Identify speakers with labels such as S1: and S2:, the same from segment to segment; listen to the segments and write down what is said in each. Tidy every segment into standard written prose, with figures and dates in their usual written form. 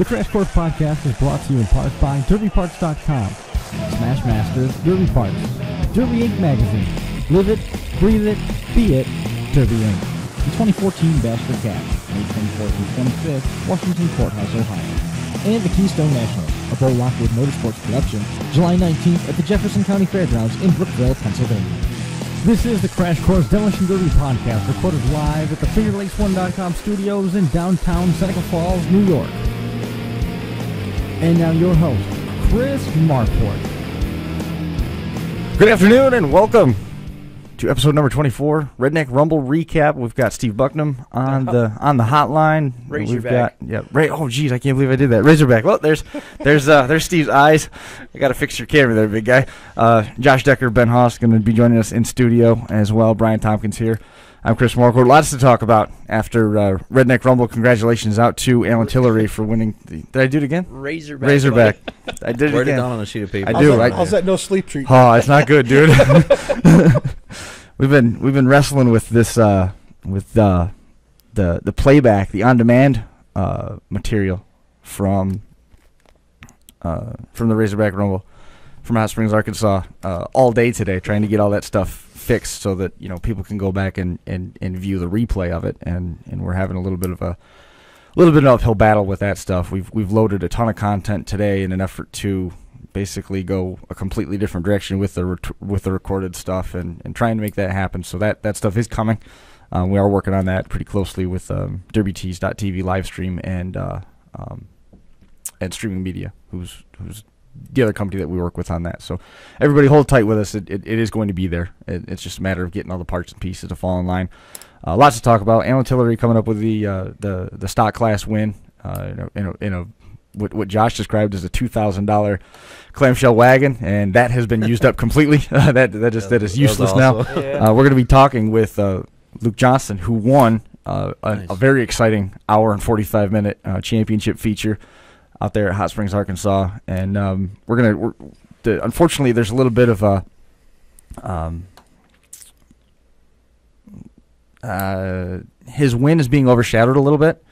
S1: The Crash Course Podcast is brought to you in part by DerbyParts.com, Smashmasters Derby Parts, Derby Inc. Magazine, Live It, Breathe It, Be It, Derby Inc. The 2014 Bachelor Cat, May 24th and 25th, Washington Courthouse, Ohio. And the Keystone National, a Bo Lockwood Motorsports production, July 19th at the Jefferson County Fairgrounds in Brookville, Pennsylvania. This is the Crash Course Demolition Derby Podcast, recorded live at the FingerLakes1.com studios in downtown Seneca Falls, New York. And now your host, Chris Marport.
S2: Good afternoon and welcome to episode number 24, Redneck Rumble recap. We've got Steve Bucknam on the hotline.
S3: Razorback.
S2: Oh geez, I can't believe I did that. Razorback. Well, there's Steve's eyes. I got to fix your camera there, big guy. Josh Decker, Ben Haas going to be joining us in studio as well. Brian Tompkins here. I'm Chris Marquardt. Lots to talk about after Redneck Rumble. Congratulations out to Alan Tillery for winning. Did I do it again?
S3: Razorback.
S2: I did it
S3: Write
S2: again.
S3: it down on a sheet of paper.
S2: I do.
S4: How's that no sleep treat?
S2: Oh, it's not good, dude. We've been wrestling with this with the playback, the on-demand material from the Razorback Rumble from Hot Springs, Arkansas, all day today, trying to get all that stuff fixed so that people can go back and view the replay of it, and we're having a little bit of an uphill battle with that stuff. We've loaded a ton of content today in an effort to basically go a completely different direction with the recorded stuff and trying to make that happen. So that stuff is coming. We are working on that pretty closely with DerbyTees.tv live stream and Streaming Media, who's the other company that we work with on that. So everybody hold tight with us. It is going to be there. It's just a matter of getting all the parts and pieces to fall in line. Lots to talk about. Alan Tillery coming up with the stock class win in what Josh described as a $2,000 clamshell wagon, and that has been used up completely. that is useless now.
S3: Yeah.
S2: We're going to be talking with Luke Johnson, who won a very exciting hour and 45-minute championship feature out there at Hot Springs, Arkansas, and unfortunately, there's a little bit of his win is being overshadowed a little bit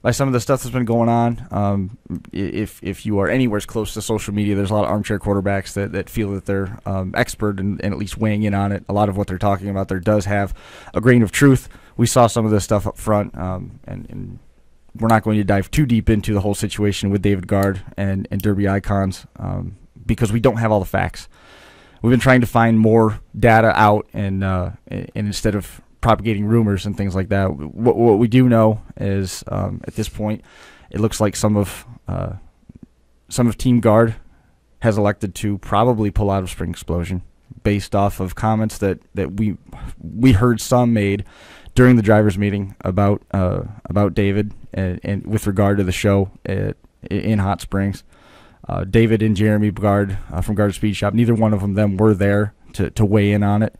S2: by some of the stuff that's been going on. If you are anywhere close to social media, there's a lot of armchair quarterbacks that feel that they're expert and at least weighing in on it. A lot of what they're talking about there does have a grain of truth. We saw some of this stuff up front, and we're not going to dive too deep into the whole situation with David Gard and Derby Icons because we don't have all the facts. We've been trying to find more data out, and instead of propagating rumors and things like that, what we do know is at this point, it looks like some of Team Gard has elected to probably pull out of Spring Explosion based off of comments that we heard some made during the drivers' meeting about David and with regard to the show in Hot Springs. David and Jeremy Gard from Gard Speed Shop, neither one of them were there to weigh in on it.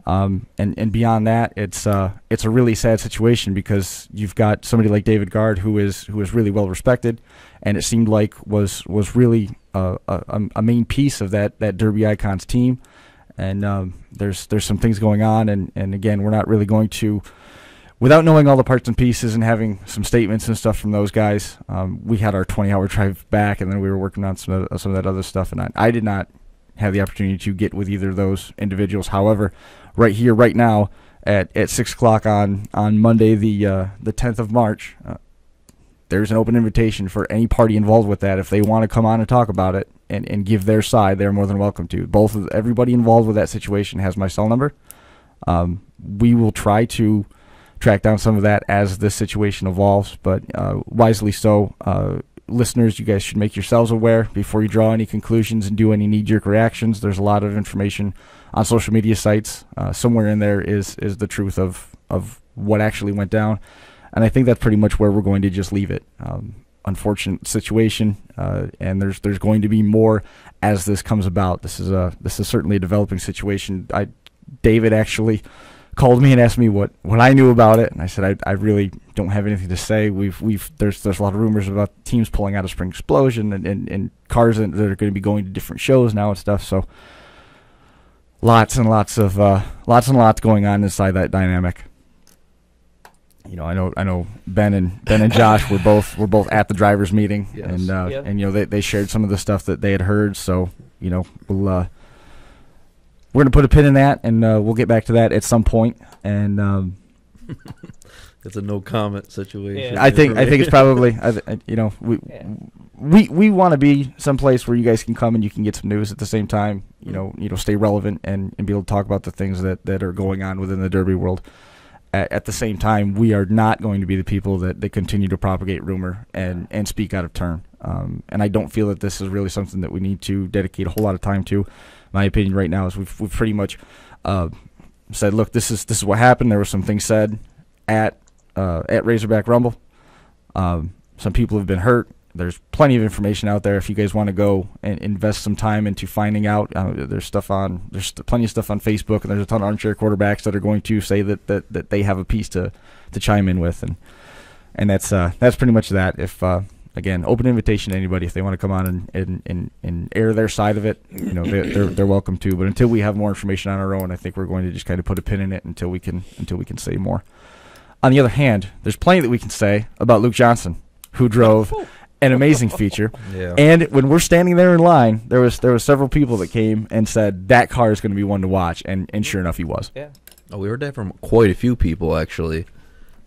S2: And beyond that, it's a really sad situation because you've got somebody like David Gard who is really well respected, and it seemed like was really a main piece of that Derby Icons team. And there's some things going on, and again, we're not really going to, without knowing all the parts and pieces and having some statements and stuff from those guys. We had our 20-hour drive back, and then we were working on some of that other stuff, and I did not have the opportunity to get with either of those individuals. However, right here, right now, at 6 o'clock on Monday, the 10th of March, there's an open invitation for any party involved with that. If they want to come on and talk about it and give their side, they're more than welcome to. Everybody involved with that situation has my cell number. We will try to track down some of that as this situation evolves, but wisely so. Listeners, you guys should make yourselves aware before you draw any conclusions and do any knee-jerk reactions. There's a lot of information on social media sites. Somewhere in there is the truth of what actually went down, and I think that's pretty much where we're going to just leave it. Unfortunate situation, and there's going to be more as this comes about. This is certainly a developing situation. David actually called me and asked me what I knew about it, and I said I really don't have anything to say. There's a lot of rumors about teams pulling out of Spring Explosion and cars that are going to be going to different shows now and stuff. So lots and lots going on inside that dynamic. I know Ben and Josh were both at the drivers' meeting,
S3: Yes.
S2: and they shared some of the stuff that they had heard. So we're gonna put a pin in that, and we'll get back to that at some point. And
S3: It's a no comment situation.
S2: Yeah. I think it's probably we want to be someplace where you guys can come and you can get some news at the same time. Stay relevant and be able to talk about the things that are going on within the Derby world. At the same time, we are not going to be the people that continue to propagate rumor and speak out of turn. And I don't feel that this is really something that we need to dedicate a whole lot of time to. My opinion right now is we've pretty much said, look, this is what happened. There were some things said at Razorback Rumble. Some people have been hurt. There's plenty of information out there if you guys want to go and invest some time into finding out. There's plenty of stuff on Facebook, and there's a ton of armchair quarterbacks that are going to say that they have a piece to chime in with, and that's pretty much that. If again, open invitation to anybody if they want to come on and air their side of it, they're welcome to. But until we have more information on our own, I think we're going to just kind of put a pin in it until we can say more. On the other hand, there's plenty that we can say about Luke Johnson, who drove an amazing feature.
S3: Yeah.
S2: And when we're standing there in line, there was several people that came and said that car is going to be one to watch, and sure enough, he was.
S4: Yeah.
S3: Oh, we heard that from quite a few people actually.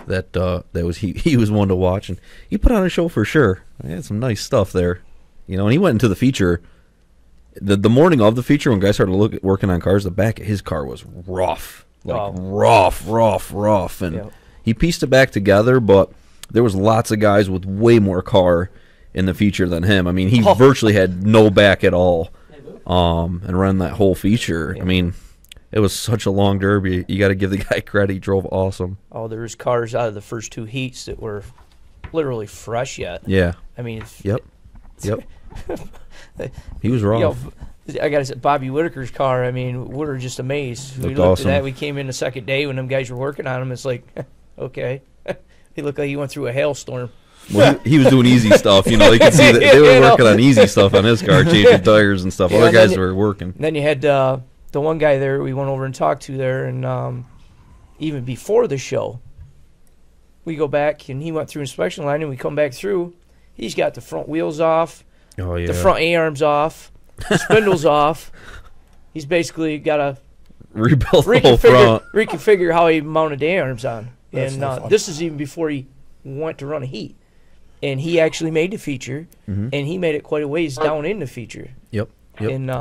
S3: That was he was one to watch, and he put on a show for sure. He had some nice stuff there, and he went into the feature. The morning of the feature, when guys started working on cars, the back of his car was rough, rough, and he pieced it back together. But there was lots of guys with way more car in the feature than him. I mean, he virtually had no back at all, and ran that whole feature.
S4: Yeah.
S3: I mean, it was such a long Derby. You got to give the guy credit. He drove awesome.
S4: Oh, there was cars out of the first two heats that were literally fresh yet.
S3: Yeah.
S4: I mean,
S3: Yep. He was rough.
S4: I got to say, Bobby Whitaker's car, I mean, we were just amazed. We
S3: Looked
S4: looked
S3: awesome.
S4: at that. We came in the second day when them guys were working on him. It's like, okay. He looked like he went through a hailstorm.
S3: Well, he was doing easy stuff. You could see that they were working on easy stuff on his car, changing tires and stuff. Other guys were working.
S4: Then you had the one guy there we went over and talked to there, and even before the show, we go back, and he went through inspection line, and we come back through. He's got the front wheels off,
S3: Oh, yeah.
S4: the front A-arms off, spindles off. He's basically got to
S3: Rebuilt the whole front.
S4: reconfigure how he mounted the A-arms on.
S2: That's
S4: And
S2: no fun.
S4: this is even before he went to run a heat. And he actually made the feature, and he made it quite a ways down in the feature.
S3: Yep.
S4: And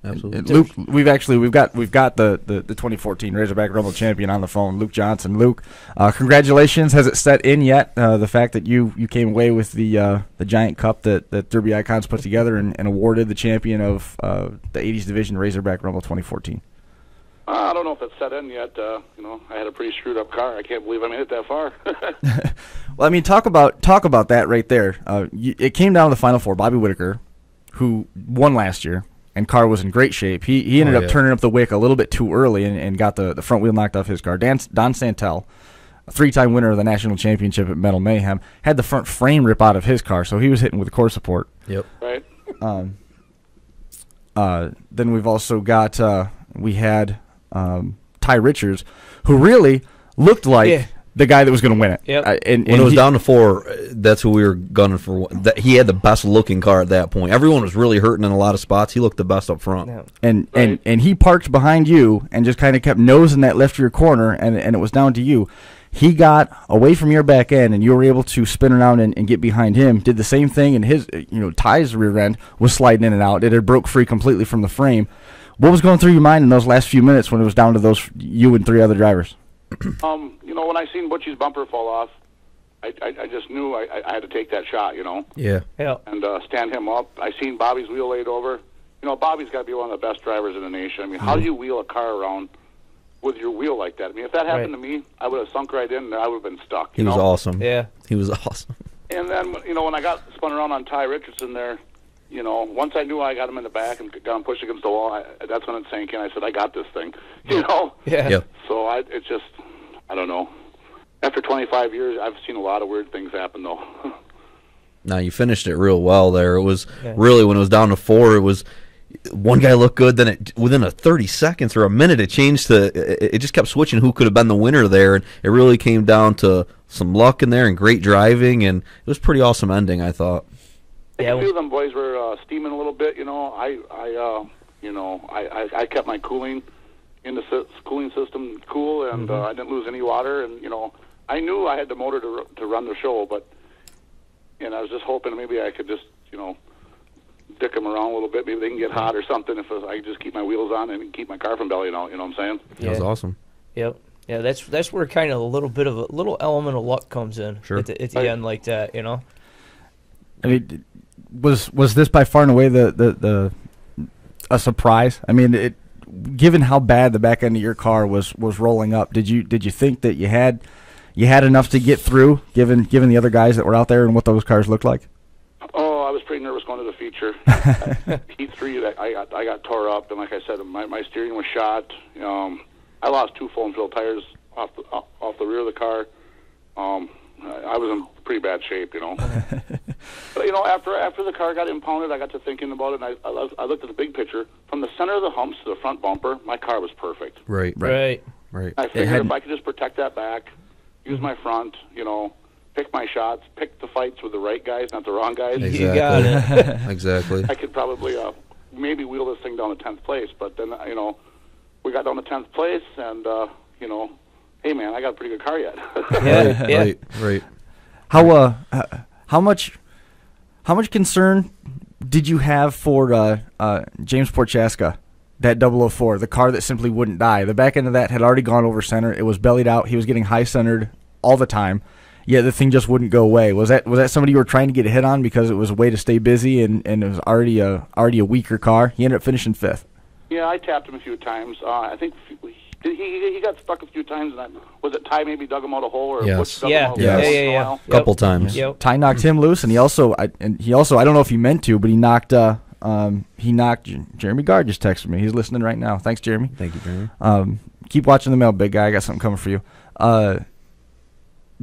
S3: Absolutely.
S2: And Luke, we've got the 2014 Razorback Rumble champion on the phone, Luke Johnson. Luke, congratulations! Has it set in yet? The fact that you came away with the giant cup that Derby Icons put together and awarded the champion of the 80s division Razorback Rumble 2014.
S5: I don't know if it's set in yet. I had a pretty screwed up car. I can't believe I made it that far.
S2: Well, I mean, talk about that right there. It came down to the Final Four. Bobby Whitaker, who won last year, and car was in great shape. He ended up turning up the wick a little bit too early and got the front wheel knocked off his car. Don Santel, a three-time winner of the national championship at Metal Mayhem, had the front frame rip out of his car, so he was hitting with core support.
S3: Yep.
S5: Right.
S2: Then we've also got we had Ty Richards, who really looked like the guy that was going to win it.
S4: Yep.
S2: And
S3: When it was down to 4, that's who we were gunning for. He had the best looking car at that point. Everyone was really hurting in a lot of spots. He looked the best up front.
S4: yeah.
S2: And he parked behind you and just kind of kept nosing that left rear corner, and it was down to you. He got away from your back end, and you were able to spin around and get behind him. Did the same thing, and his Ty's rear end was sliding in and out. It had broke free completely from the frame. What was going through your mind in those last few minutes when it was down to you and 3 other drivers?
S5: When I seen Butchie's bumper fall off, I just knew I had to take that shot,
S3: Yeah.
S4: Yeah.
S5: and stand him up. I seen Bobby's wheel laid over. Bobby's got to be one of the best drivers in the nation. I mean, how do you wheel a car around with your wheel like that? I mean, if that happened to me, I would have sunk right in and I would have been stuck.
S3: He was awesome.
S4: Yeah.
S3: He was awesome.
S5: And then, when I got spun around on Ty Richardson there, once I knew I got him in the back and got him pushed against the wall, that's when it sank in. I said, I got this thing,
S4: Yeah.
S3: Yep.
S5: So it's just, I don't know. After 25 years, I've seen a lot of weird things happen, though.
S3: Now, you finished it real well there. It was really, when it was down to 4, it was, one guy looked good, then within a 30 seconds or a minute, it changed to it just kept switching who could have been the winner there, and it really came down to some luck in there and great driving, and it was a pretty awesome ending, I thought.
S5: A few of them boys were steaming a little bit. I kept my cooling in the cooling system cool, and I didn't lose any water. And I knew I had the motor to run the show, and I was just hoping maybe I could just dick them around a little bit. Maybe they can get hot or something if I could just keep my wheels on and keep my car from bellying out. You know what I'm saying?
S3: That was awesome.
S4: Yep. Yeah, that's where kind of a little element of luck comes in at the end like that.
S2: I mean, was this by far and away the a surprise? I mean, given how bad the back end of your car was rolling up, did you think that you had enough to get through, given the other guys that were out there and what those cars looked like?
S5: Oh, I was pretty nervous going to the feature. Heat 3, I got tore up, and like I said, my steering was shot. I lost 2 foam-filled tires off the rear of the car. I was in pretty bad shape, But after the car got impounded, I got to thinking about it, and I looked at the big picture. From the center of the humps to the front bumper, my car was perfect.
S3: Right.
S5: I figured if I could just protect that back, use my front, pick my shots, pick the fights with the right guys, not the wrong guys.
S3: Exactly.
S4: You got it.
S3: Exactly.
S5: I could probably maybe wheel this thing down to 10th place, but then we got down to 10th place, and hey man, I got a pretty good car yet.
S3: Right.
S2: How much concern did you have for James Porchaska, that 004, the car that simply wouldn't die? The back end of that had already gone over center. It was bellied out. He was getting high centered all the time. Yet the thing just wouldn't go away. Was that somebody you were trying to get a hit on because it was a way to stay busy and it was already a weaker car? He ended up finishing 5th.
S5: Yeah, I tapped him a few times. I think he got stuck a few times. And was it Ty maybe dug him out a hole, or
S3: Yes.
S5: Butch dug him out
S4: Yeah.
S3: A couple times.
S4: Yep.
S2: Ty knocked him loose, and he also I don't know if he meant to, but he knocked Jeremy Gard just texted me. He's listening right now. Thanks, Jeremy.
S3: Thank you, Jeremy.
S2: Keep watching the mail, big guy. I got something coming for you.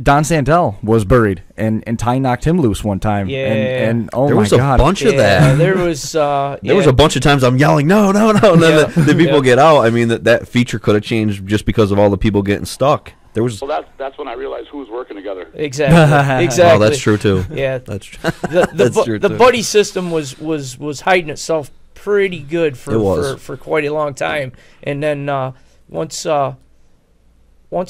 S2: Don Santel was buried, and Ty knocked him loose one time.
S4: Yeah.
S2: And oh
S3: there
S2: my
S3: was
S2: God.
S3: a bunch of that.
S4: There was
S3: There was a bunch of times I'm yelling, no, and then the people get out. I mean, that feature could have changed just because of all the people getting stuck. There was.
S5: Well, that's when I realized who was working together.
S4: Exactly.
S3: Oh, that's true too.
S4: Yeah,
S3: That's true.
S4: the
S3: true,
S4: the
S3: too.
S4: buddy system was hiding itself pretty good for quite a long time, and then once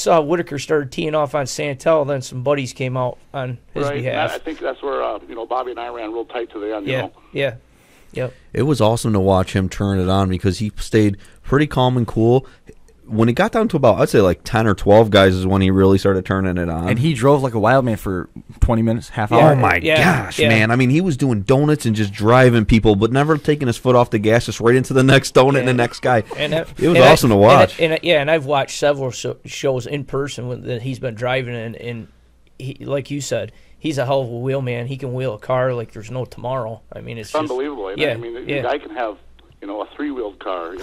S4: Whitaker started teeing off on Santel, then some buddies came out on his behalf.
S5: I think that's where Bobby and I ran real tight to the end.
S4: Yeah. Yep.
S3: It was awesome to watch him turn it on because he stayed pretty calm and cool. When it got down to about, I'd say like 10 or 12 guys is when he really started turning it on.
S2: And he drove like a wild man for 20 minutes, half hour.
S3: Oh, my gosh,
S4: yeah.
S3: man. I mean, he was doing donuts and just driving people, but never taking his foot off the gas, just right into the next donut and the next guy. It was awesome to watch.
S4: And I've watched several shows in person that he's been driving in, and he, like you said, he's a hell of a wheel man. He can wheel a car like there's no tomorrow. I mean, it's
S5: unbelievable.
S4: Yeah,
S5: I mean, the guy can have a 3-wheeled car.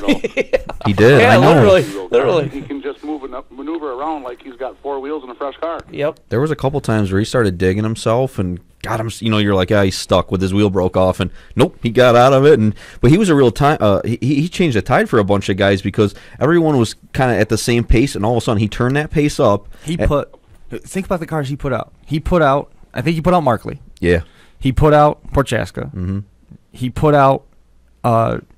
S3: He did.
S4: Yeah,
S3: I know.
S4: literally.
S5: He can just maneuver around like he's got 4 wheels in a fresh car.
S4: Yep.
S3: There was a couple times where he started digging himself and got him. You're like, yeah, he's stuck with his wheel broke off, and nope, he got out of it. But he was a real time. He changed the tide for a bunch of guys because everyone was kind of at the same pace, and all of a sudden he turned that pace up.
S2: Think about the cars he put out. I think he put out Markley.
S3: Yeah.
S2: He put out Porchaska.
S3: Mm-hmm.
S2: He put out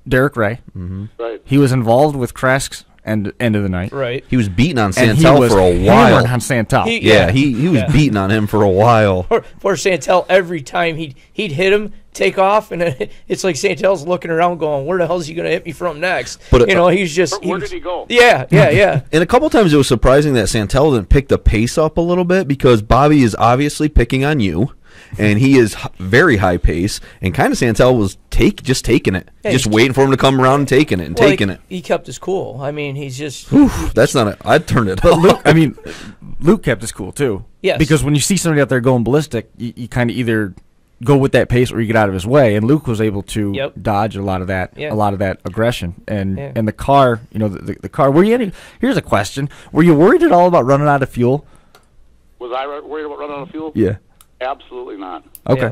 S2: Derek Ray.
S3: Mm-hmm.
S5: Right.
S2: He was involved with Kresk's end of the night.
S4: Right.
S3: He was beating on
S2: And he
S3: Santel
S2: was
S3: for a
S2: hammering
S3: while.
S2: on Santel.
S3: He was beating on him for a while.
S4: For Santel, every time he'd hit him, take off, and it's like Santel's looking around going, where the hell is he going to hit me from next?
S3: But
S4: he's just...
S5: Where did he go?
S4: Yeah.
S3: And a couple times it was surprising that Santel didn't pick the pace up a little bit because Bobby is obviously picking on you, and he is very high pace, and kind of Santel was just taking it, just waiting for him to come around and taking it.
S4: He kept his cool. I mean, he's just...
S3: That's not it. I'd turn it
S2: But
S3: off.
S2: Luke kept his cool too.
S4: Yes.
S2: Because when you see somebody out there going ballistic, you kind of either go with that pace or you get out of his way. And Luke was able to dodge a lot of that aggression. And the car, the car. Here's a question: were you worried at all about running out of fuel?
S5: Was I worried about running out of fuel?
S2: Yeah.
S5: Absolutely not.
S2: Okay.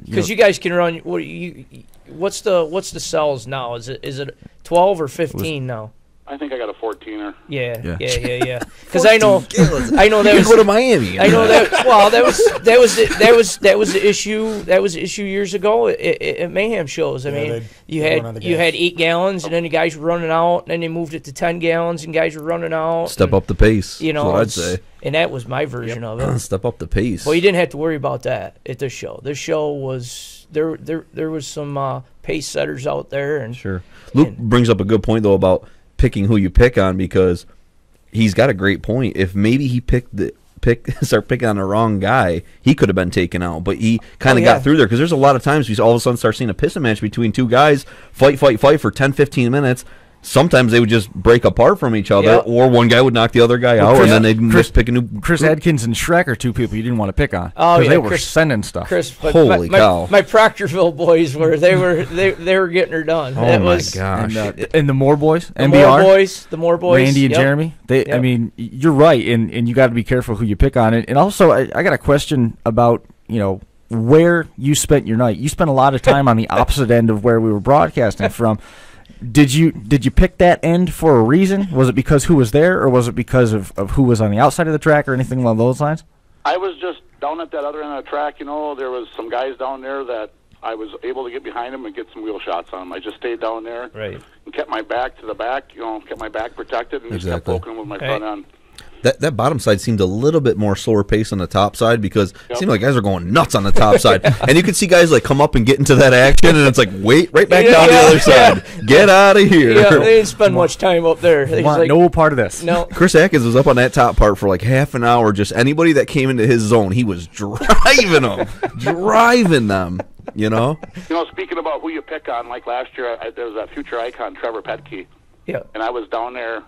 S4: Because you guys can run. What's the cells now? Is it 12 or 15 now?
S5: I think I got a 14er.
S4: Yeah. Because I know that was
S3: go to Miami.
S4: I know that. Well, that was the issue. That was the issue years ago at Mayhem shows. I mean, you had 8 gallons, and then the guys were running out. And then they moved it to 10 gallons, and guys were running out.
S3: Step up the pace.
S4: You know,
S3: that's what I'd say.
S4: And that was my version of it.
S3: Step up the pace.
S4: Well, you didn't have to worry about that at this show. This show was there was some pace setters out there, and
S3: sure. Luke brings up a good point though about picking who you pick on, because he's got a great point. If maybe he start picking on the wrong guy, he could have been taken out. But he kind of got through there, because there's a lot of times we all of a sudden start seeing a piston match between two guys, fight for 10, 15 minutes. Sometimes they would just break apart from each other, or one guy would knock the other guy out, and then they'd just pick a new.
S2: Chris Adkins and Shrek are 2 people you didn't want to pick on.
S4: Oh yeah,
S2: they were sending stuff.
S3: Holy cow!
S4: My Proctorville boys they were getting her done.
S3: Oh my gosh!
S2: And the Moore boys,
S4: the Moore boys,
S2: Randy and Jeremy. I mean, you're right, and you got to be careful who you pick on. And also, I got a question about where you spent your night. You spent a lot of time on the opposite end of where we were broadcasting from. Did you pick that end for a reason? Was it because who was there, or was it because of who was on the outside of the track, or anything along those lines?
S5: I was just down at that other end of the track. There was some guys down there that I was able to get behind them and get some wheel shots on them. I just stayed down there and kept my back to the back, kept my back protected, and just kept poking them with my front end.
S3: That bottom side seemed a little bit more slower pace on the top side, because it seemed like guys are going nuts on the top side. And you could see guys come up and get into that action, and it's like, wait, right back down the other side. Get out of here.
S4: Yeah, they didn't spend much time up there. They
S2: want no part of this.
S4: No.
S3: Chris Atkins was up on that top part for half an hour. Just anybody that came into his zone, he was driving them.
S5: Speaking about who you pick on, like last year, there was that future icon, Trevor Petke.
S4: Yeah.
S5: And I was down there,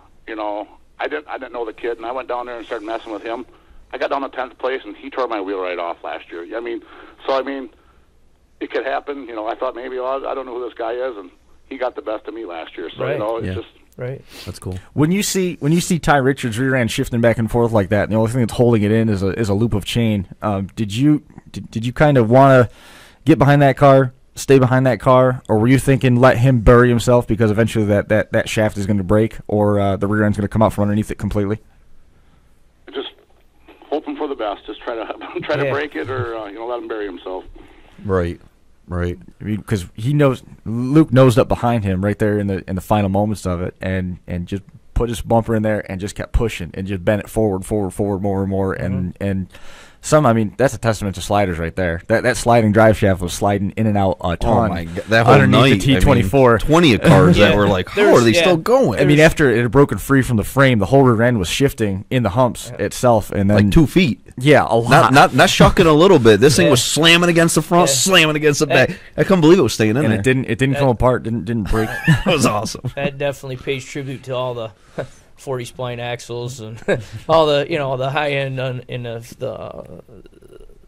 S5: I didn't know the kid, and I went down there and started messing with him. I got down to 10th place, and he tore my wheel right off last year. It could happen. I thought maybe, I don't know who this guy is, and he got the best of me last year. So, it's just...
S4: Right.
S3: That's cool.
S2: When you see Ty Richards' rear end shifting back and forth like that, and the only thing that's holding it in is a loop of chain, did you kind of want to get behind that car, stay behind that car, or were you thinking let him bury himself because eventually that shaft is going to break, or the rear end's going to come out from underneath it completely?
S5: Just hoping for the best. Just try to break it, or let him bury himself.
S3: Right.
S2: Because Luke nosed up behind him right there in the final moments of it, and just put his bumper in there and just kept pushing and just bent it forward more and more, and that's a testament to sliders right there. That sliding drive shaft was sliding in and out a ton.
S3: Oh my God. That whole
S2: underneath
S3: night,
S2: the T24.
S3: 20 of cars that were like, how are they still going?
S2: After it had broken free from the frame, the whole rear end was shifting in the humps itself, and then
S3: 2 feet.
S2: Yeah, a lot.
S3: Not shucking a little bit. This thing was slamming against the front, slamming against the back. I couldn't believe it was staying in there.
S2: And it didn't come apart. Didn't break.
S3: It was awesome.
S4: That definitely pays tribute to all the 40 spline axles and all the the high end in the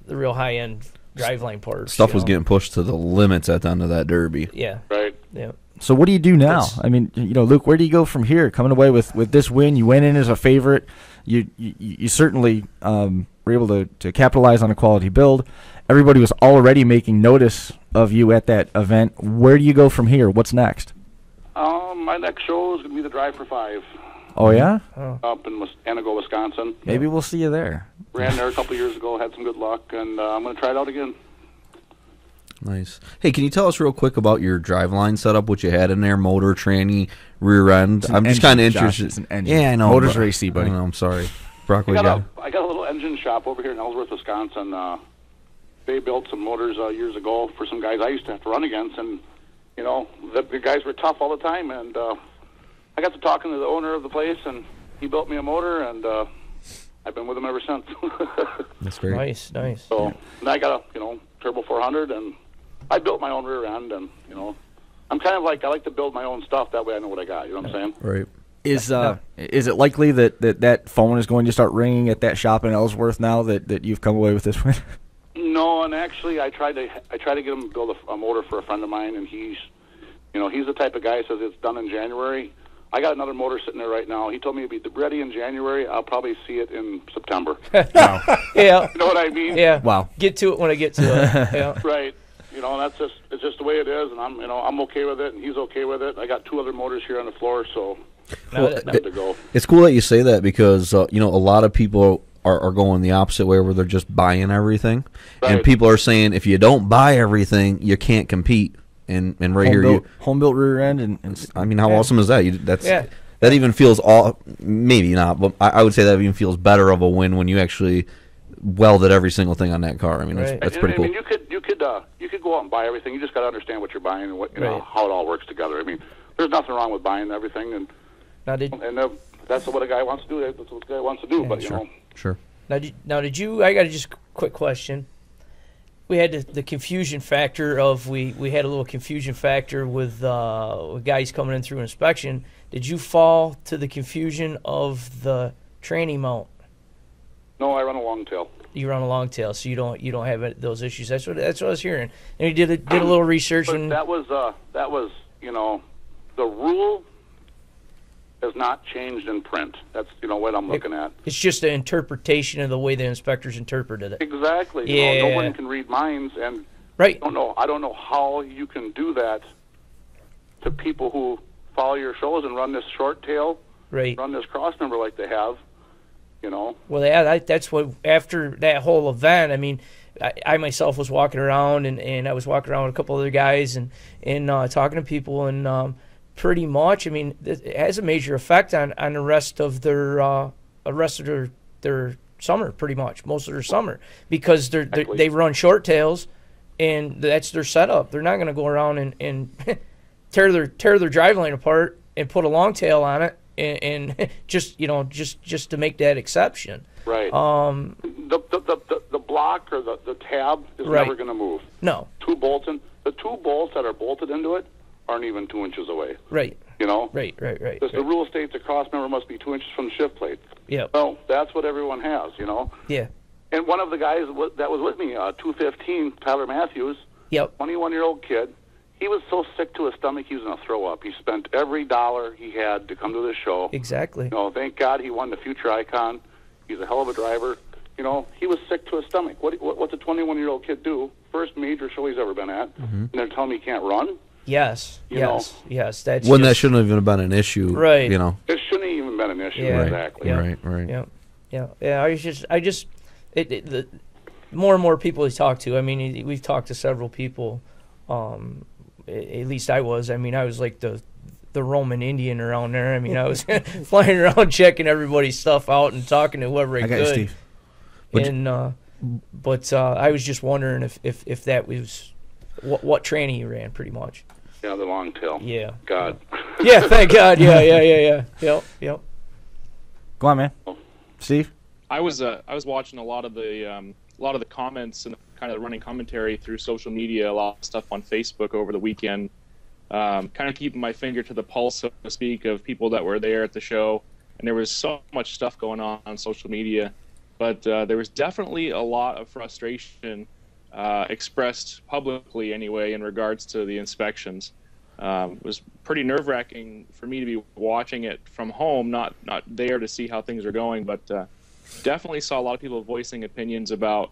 S4: real high end driveline parts.
S3: Stuff was getting pushed to the limits at the end of that derby.
S4: Yeah.
S5: Right.
S4: Yeah.
S2: So what do you do now? Luke, where do you go from here? Coming away with this win, you went in as a favorite. You certainly were able to capitalize on a quality build. Everybody was already making notice of you at that event. Where do you go from here? What's next?
S5: My next show is going to be the Drive for 5.
S2: Oh, yeah?
S5: Up in Anago, Wisconsin.
S2: Maybe we'll see you there.
S5: Ran there a couple years ago, had some good luck, and I'm going to try it out again.
S3: Nice. Hey, can you tell us real quick about your driveline setup, what you had in there, motor, tranny, rear end? I'm just kind of interested.
S2: It's an engine.
S3: Yeah, I know.
S2: Motors are AC, buddy.
S3: I know, I'm sorry. Brock,
S5: I got a little engine shop over here in Ellsworth, Wisconsin. They built some motors years ago for some guys I used to have to run against, and the guys were tough all the time. And I got to talking to the owner of the place, and he built me a motor, and I've been with him ever since.
S3: That's great.
S4: Nice.
S5: So and I got a Turbo 400, and I built my own rear end, and I'm kind of I like to build my own stuff. That way I know what I got. You know what I'm saying?
S3: Right.
S2: Is it likely that phone is going to start ringing at that shop in Ellsworth now that you've come away with this win?
S5: No, and actually I tried to get him to build a motor for a friend of mine, and he's the type of guy who says it's done in January. I got another motor sitting there right now. He told me it'd be ready in January. I'll probably see it in September.
S2: Wow.
S4: Yeah.
S5: You know what I mean?
S4: Yeah.
S2: Wow.
S4: Get to it when I get to it. Yeah.
S5: Right. it's just the way it is, and I'm okay with it, and he's okay with it. I got 2 other motors here on the floor, so good to go.
S3: It's cool that you say that because a lot of people are going the opposite way where they're just buying everything,
S5: right.
S3: And people are saying if you don't buy everything, you can't compete. And right here,
S2: home built rear end, and
S3: I mean, how awesome is that? That even feels maybe not, but I would say that even feels better of a win when you actually welded every single thing on that car. I mean, that's pretty cool.
S5: I mean, you could go out and buy everything. You just got to understand what you're buying and what how it all works together. I mean, there's nothing wrong with buying everything, and that's what a guy wants to do. That's what a guy wants to do. But
S3: sure.
S4: Now, did you? I got just a quick question. We had the confusion factor of we had a little confusion factor with guys coming in through inspection. Did you fall to the confusion of the tranny mount?
S5: No, I run a long tail.
S4: You run a long tail, so you don't have those issues. That's what I was hearing. And you did a little research.
S5: But that was the rule has not changed in print. That's what I'm looking at.
S4: It's just an interpretation of the way the inspectors interpreted it.
S5: Exactly.
S4: Yeah.
S5: No one can read minds, and
S4: right.
S5: I don't know how you can do that to people who follow your shows and run this short tail, run this cross number like they have.
S4: Well, that's what after that whole event. I mean, I myself was walking around, and I was walking around with a couple other guys and talking to people, and pretty much, I mean, it has a major effect on the rest of their summer, pretty much most of their summer, because they run short tails, and that's their setup. They're not going to go around and tear their drive lane apart and put a long tail on it, and just to make that exception.
S5: Right. The block or the tab is never going to move.
S4: No.
S5: The 2 bolts that are bolted into it aren't even 2 inches away.
S4: Right. Right.
S5: Because the rule states the cross member must be 2 inches from the shift plate.
S4: Yeah.
S5: Well, that's what everyone has.
S4: Yeah.
S5: And one of the guys that was with me, 215, Tyler Matthews, 21-year-old kid. He was so sick to his stomach he was going to throw up. He spent every dollar he had to come to this show.
S4: Exactly.
S5: Thank God he won the Future Icon. He's a hell of a driver. He was sick to his stomach. What's a 21-year-old kid do? First major show he's ever been at, and they're telling me he can't run?
S4: Yes. Yes. That's
S3: that shouldn't have even been an issue.
S4: Right.
S5: It shouldn't even been an issue.
S4: Yeah.
S5: Exactly.
S3: Right.
S4: Yeah. The more and more people we talk to. I mean, we've talked to several people. At least I was. I mean, I was like the Roman Indian around there. I mean, I was flying around checking everybody's stuff out and talking to whoever I could.
S2: You, Steve.
S4: But I was just wondering if that was what tranny you ran, pretty much.
S5: Yeah, the long tail.
S4: Yeah.
S5: God.
S4: Yeah, thank God. Yeah. Yep.
S2: Go on, man. Steve?
S6: I was watching a lot of the comments and kind of the running commentary through social media, a lot of stuff on Facebook over the weekend. Kind of keeping my finger to the pulse, so to speak, of people that were there at the show. And there was so much stuff going on social media. But there was definitely a lot of frustration expressed publicly anyway in regards to the inspections. It was pretty nerve-wracking for me to be watching it from home, not there to see how things are going, but definitely saw a lot of people voicing opinions about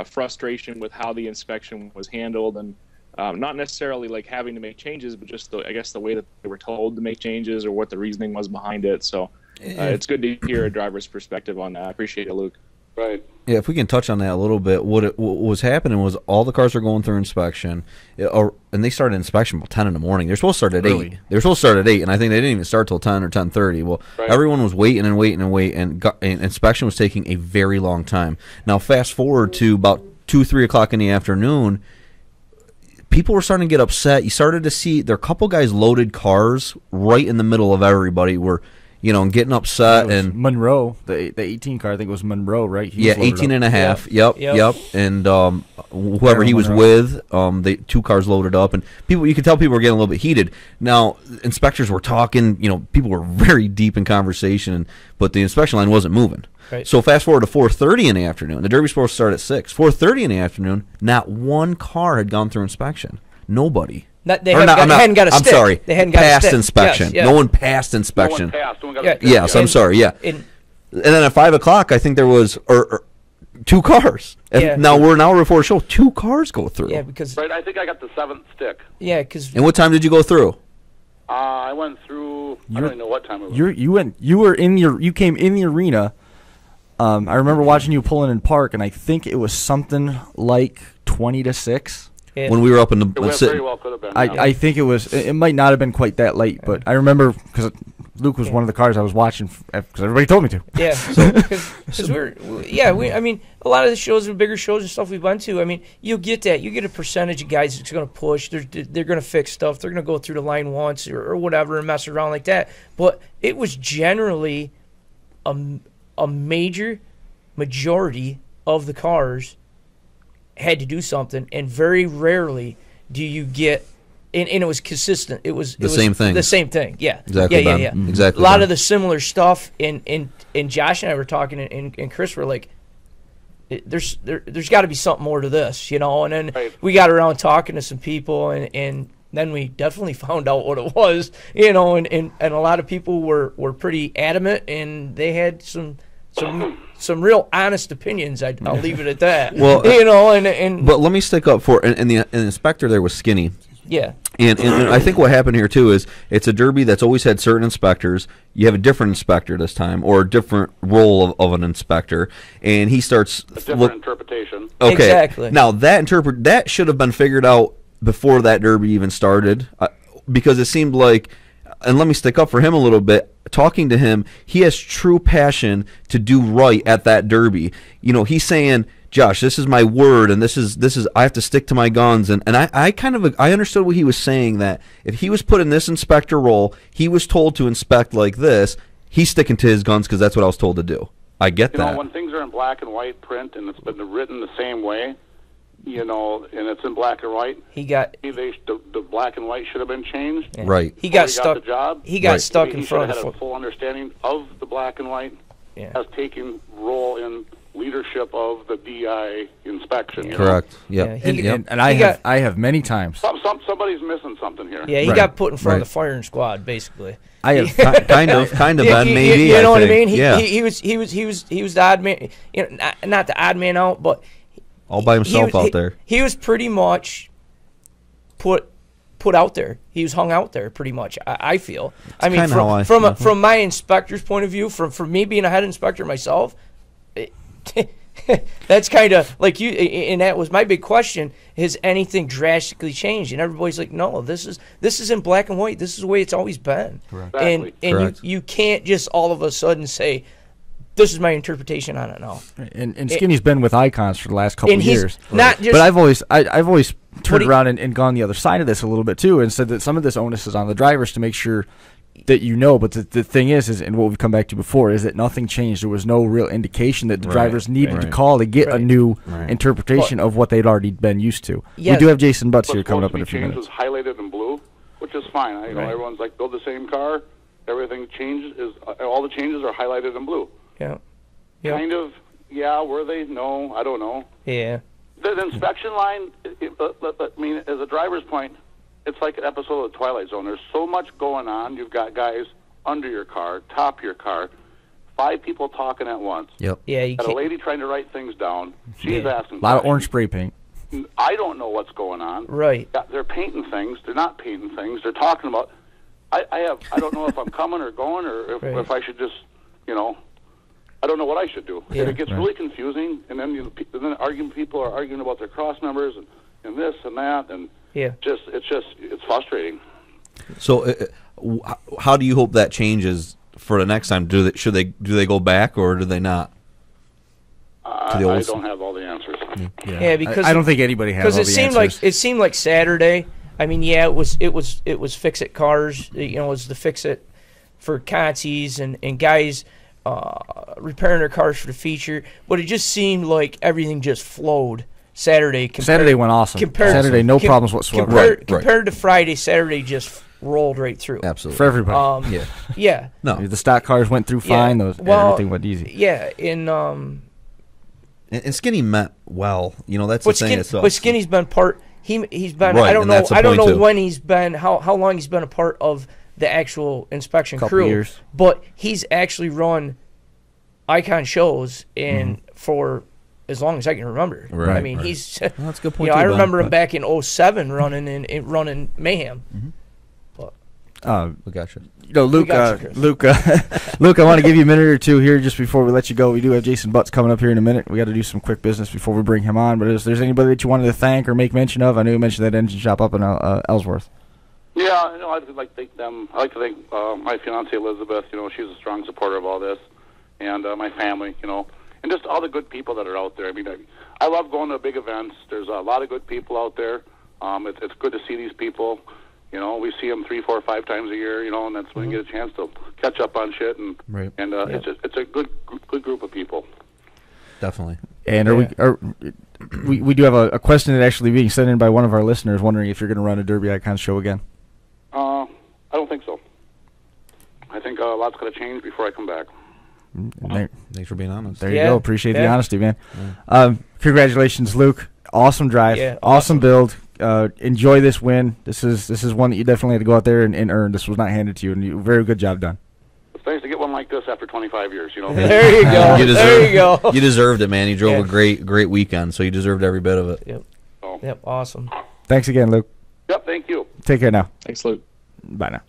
S6: frustration with how the inspection was handled, and not necessarily like having to make changes, but just the way that they were told to make changes or what the reasoning was behind it. So it's good to hear a driver's perspective on that. I appreciate it, Luke.
S5: Right.
S3: Yeah, if we can touch on that a little bit, what was happening was all the cars are going through inspection, and they started inspection about 10 in the morning. They're supposed to start at 8. They were supposed to start at 8, and I think they didn't even start till 10 or 10:30. Well, everyone was waiting, and inspection was taking a very long time. Now, fast forward to about 2, 3 o'clock in the afternoon, people were starting to get upset. You started to see there are a couple guys loaded cars right in the middle of everybody were getting upset. And
S2: Monroe, the 18 car, I think it was Monroe, right?
S3: He 18 and a half. Yep. And whoever he was
S2: Monroe.
S3: with, the 2 cars loaded up, and you could tell people were getting a little bit heated. Now, inspectors were talking, people were very deep in conversation, but the inspection line wasn't moving.
S4: Right.
S3: So fast forward to 4:30 in the afternoon. The Derby's supposed to start at 6. 4:30 in the afternoon, not one car had gone through inspection. Nobody.
S4: They hadn't got a stick.
S3: I'm sorry.
S4: They hadn't got
S3: passed
S4: a stick.
S3: inspection.
S4: Yes.
S3: No one passed inspection.
S5: No one passed. No one got
S4: Yeah.
S5: a stick.
S3: Yes, I'm sorry. Yeah. And then at 5 o'clock, I think there was, or 2 cars. And
S4: Yeah.
S3: now we're an hour before a show. 2 cars go through.
S4: Yeah, because
S5: Right, I think I got the 7th stick.
S4: yeah, because
S3: And what time did you go through?
S5: I went through. I don't even know what time it was.
S2: You came in the arena. I remember watching you pulling in park, and I think it was something like 20-6.
S4: yeah.
S3: When we were up in the
S5: It very well could have been. yeah.
S2: I think it was. It might not have been quite that late, but I remember because Luke was one of the cars I was watching because everybody told me to.
S4: Yeah, because I mean, a lot of the shows and bigger shows and stuff we've been to, I mean, you get that. You get a percentage of guys that's going to push. They're going to fix stuff. They're going to go through the line once or whatever and mess around like that. But it was generally a majority of the cars had to do something, and very rarely do you get. And it was consistent. It was
S3: same thing.
S4: The same thing. Yeah.
S3: Exactly,
S4: Yeah.
S3: Ben.
S4: Yeah. Yeah.
S3: Exactly,
S4: A lot
S3: Ben.
S4: of the similar stuff. And Josh and I were talking, and Chris were like, "There's got to be something more to this, you know." And then
S5: Right.
S4: we got around talking to some people, and then we definitely found out what it was, you know. And a lot of people were pretty adamant, and they had some real honest opinions. I'll leave it at that.
S3: Well,
S4: you know, and
S3: But let me stick up for and the inspector there was Skinny.
S4: yeah.
S3: And I think what happened here, too, is it's a derby that's always had certain inspectors. You have a different inspector this time, or a different role of an inspector, and he starts...
S5: A different interpretation.
S3: Okay.
S4: Exactly.
S3: Now, that should have been figured out before that derby even started, because it seemed like... And let me stick up for him a little bit. Talking to him, he has true passion to do right at that derby. You know, he's saying... Josh, this is my word, and this is I have to stick to my guns, and I kind of I understood what he was saying, that if he was put in this inspector role, he was told to inspect like this, he's sticking to his guns because that's what I was told to do. I get
S5: You
S3: that.
S5: know, when things are in black and white print and it's been written the same way, you know, and it's in black and white, the black and white should have been changed.
S4: Yeah.
S3: Right.
S4: He got
S5: Before
S4: stuck.
S5: the job.
S4: He got
S3: Right.
S4: stuck
S5: He
S4: in
S5: should
S4: front
S5: have
S4: of
S5: had
S4: the
S5: a full understanding of the black and white,
S4: Yeah.
S5: as taking role in leadership of the DI inspection. You know?
S3: Correct. Yep.
S4: Yeah, he-
S2: And I have many times.
S5: Somebody's missing something here.
S4: Yeah, he
S2: Right.
S4: got put in front
S3: Right.
S4: of the firing squad, basically.
S2: I have
S3: kind of,
S4: Yeah,
S3: Ben, maybe.
S4: You know what I
S3: think.
S4: mean?
S3: Yeah.
S4: He was the odd man. You know, not the odd man out, but
S3: All by himself out there.
S4: He was pretty much put out there. He was hung out there pretty much. I feel. I mean,
S3: kinda how I feel.
S4: from my inspector's point of view, from me being a head inspector myself, that's kind of like you. And that was my big question: has anything drastically changed? And everybody's like, no, this is in black and white. This is the way it's always been.
S3: Correct.
S5: Exactly.
S4: And
S3: Correct.
S4: you can't just all of a sudden say, this is my interpretation on it now.
S2: and Skinny's been with Icons for the last couple
S4: And
S2: of
S4: he's
S2: years.
S4: not just.
S2: But I've always turned
S4: he-
S2: around and gone the other side of this a little bit too, and said that some of this onus is on the drivers to make sure that you know. But the thing is, and what we've come back to before, is that nothing changed. There was no real indication that the
S3: Right,
S2: drivers needed to
S3: right.
S2: call to get a
S4: Right.
S2: new
S3: Right.
S2: interpretation of what they'd already been used to.
S4: Yeah.
S2: We do have Jason Butts
S5: What's
S2: here coming
S5: supposed
S2: up in a
S5: to
S2: few
S5: be changed
S2: minutes.
S5: was highlighted in blue, which is fine. You know,
S4: Right.
S5: everyone's like, build the same car. Everything changes. All the changes are highlighted in blue.
S4: Yeah. Yep.
S5: Kind of. Yeah, were they? No, I don't know.
S4: Yeah.
S5: The inspection line, I mean, as a driver's point, it's like an episode of The Twilight Zone. There's so much going on. You've got guys under your car, top your car, 5 people talking at once.
S3: Yep.
S4: Yeah. You
S5: Got a
S4: can't.
S5: lady trying to write things down. She's
S4: Yeah.
S5: asking
S2: A lot of
S5: questions.
S2: orange spray paint.
S5: I don't know what's going on.
S4: Right.
S5: Yeah, they're painting things. They're not painting things. They're talking about. I don't know if I'm coming or going, or if,
S4: Right.
S5: if I should just, you know, I don't know what I should do.
S4: Yeah.
S5: And it gets
S2: Right.
S5: really confusing. And then people are arguing about their cross numbers and this and that, and
S4: Yeah.
S5: it's frustrating.
S3: So, how do you hope that changes for the next time? Do they go back, or do they not?
S5: I
S3: the old
S5: don't have all the answers.
S4: Yeah, because
S2: I don't think anybody has all
S4: it
S2: the
S4: seemed
S2: answers.
S4: like Saturday. I mean, yeah, it was fix it cars. You know, it was the fix it for consies and guys repairing their cars for the feature. But it just seemed like everything just flowed Saturday.
S2: Saturday went awesome. Saturday, no problems whatsoever.
S4: Compared to Friday, Saturday just rolled right through.
S3: Absolutely.
S2: For everybody.
S3: Yeah.
S4: Yeah.
S3: No.
S2: The stock cars went through fine. Everything went easy.
S4: Yeah,
S3: And Skinny meant well. You know, that's the thing.
S4: But Skinny's been part. He's been.
S3: Right,
S4: I don't
S3: and
S4: know.
S3: that's the
S4: I don't
S3: point,
S4: know
S3: too.
S4: when he's been. How long he's been a part of the actual inspection
S2: Couple
S4: crew.
S2: years.
S4: But he's actually run Icon shows and for as long as I can remember.
S3: Right,
S4: I mean,
S3: right.
S4: he's.
S3: Well, that's a good
S4: You
S3: point.
S4: know,
S3: too,
S4: I
S3: Ben,
S4: remember him
S3: but-
S4: back in '07 running Mayhem.
S3: We gotcha.
S2: Luke,
S4: got you, Chris.
S2: Luke, I want to give you a minute or two here just before we let you go. We do have Jason Butts coming up here in a minute. We got to do some quick business before we bring him on. But if there's anybody that you wanted to thank or make mention of, I know you mentioned that engine shop up in Ellsworth.
S5: Yeah, I'd like to thank them. I'd like to thank my fiancée Elizabeth. She's a strong supporter of all this, and my family. And just all the good people that are out there. I mean, I love going to big events. There's a lot of good people out there. It's good to see these people. We see them 3, 4, 5 times a year. And that's when you get a chance to catch up on shit. And
S3: Right.
S5: and it's a good group of people.
S3: Definitely.
S2: And we do have a question that actually being sent in by one of our listeners, wondering if you're going to run a Derby Icons show again.
S5: I don't think so. I think a lot's going to change before I come back.
S3: Thanks for being honest.
S2: There you
S4: Yeah,
S2: go. Appreciate the
S4: yeah.
S2: honesty, man. Congratulations, Luke. Awesome drive.
S4: Yeah,
S2: awesome build. Enjoy this win. This is one that you definitely had to go out there and earn. This was not handed to you, and very good job done.
S5: It's nice to get one like this after 25 years.
S4: There you go. There you go.
S3: You deserved it, man. You drove
S4: Yeah.
S3: a great weekend, so you deserved every bit of it.
S4: Yep.
S5: So,
S4: Yep. Awesome.
S2: Thanks again, Luke.
S5: Yep. Thank you.
S2: Take care now.
S6: Thanks, Luke.
S2: Bye now.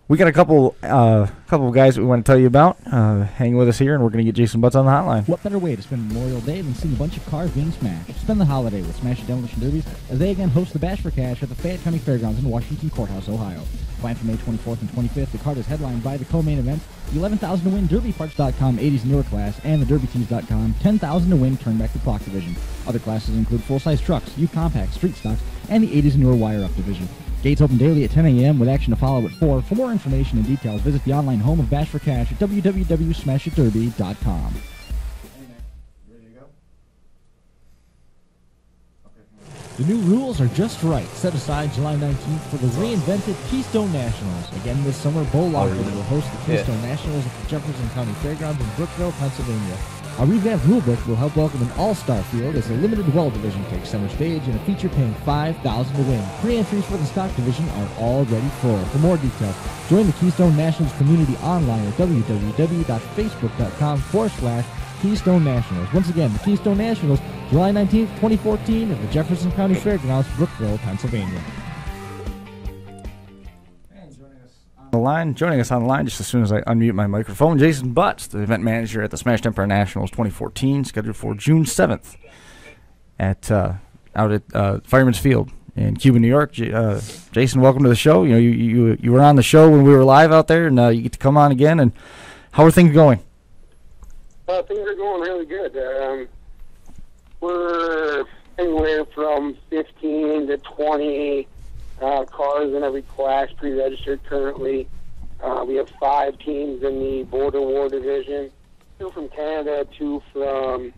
S2: We got a couple of guys that we want to tell you about hanging with us here, and we're going to get Jason Butts on the hotline.
S1: What better way to spend Memorial Day than seeing a bunch of cars being smashed? Spend the holiday with Smash and Demolition Derbies as they again host the Bash for Cash at the Fayette County Fairgrounds in Washington Courthouse, Ohio. Planned for May 24th and 25th, the card is headlined by the co-main events, the 11,000 to win DerbyParts.com 80s newer class, and the DerbyTees.com 10,000 to win Turn Back the Clock division. Other classes include full-size trucks, U-Compact, street stocks, and the 80s newer wire-up division. Gates open daily at 10 a.m. with action to follow at 4. For more information and details, visit the online home of Bash for Cash at www.smashitderby.com. The new rules are just right. Set aside July 19th for the reinvented Keystone Nationals. Again this summer, Bo Lockwood will host the Keystone Nationals at the Jefferson County Fairgrounds in Brookville, Pennsylvania. A revamped rulebook will help welcome an all-star field as the limited well division takes center stage and a feature paying $5,000 to win. Pre-entries for the stock division are already full. For more details, join the Keystone Nationals community online at www.facebook.com/Keystone Nationals. Once again, the Keystone Nationals, July 19th, 2014 at the Jefferson County Fairgrounds, Brookville, Pennsylvania.
S2: Joining us on the line just as soon as I unmute my microphone, Jason Butts, the event manager at the Smashed Empire Nationals 2014, scheduled for June 7th out at Fireman's Field in Cuba, New York. Jason, welcome to the show. You were on the show when we were live out there, and you get to come on again. And how are things going?
S7: Things are going really good. We're anywhere from 15 to 20 cars in every class pre-registered currently. We have 5 teams in the Border War division, 2 from Canada, 2 from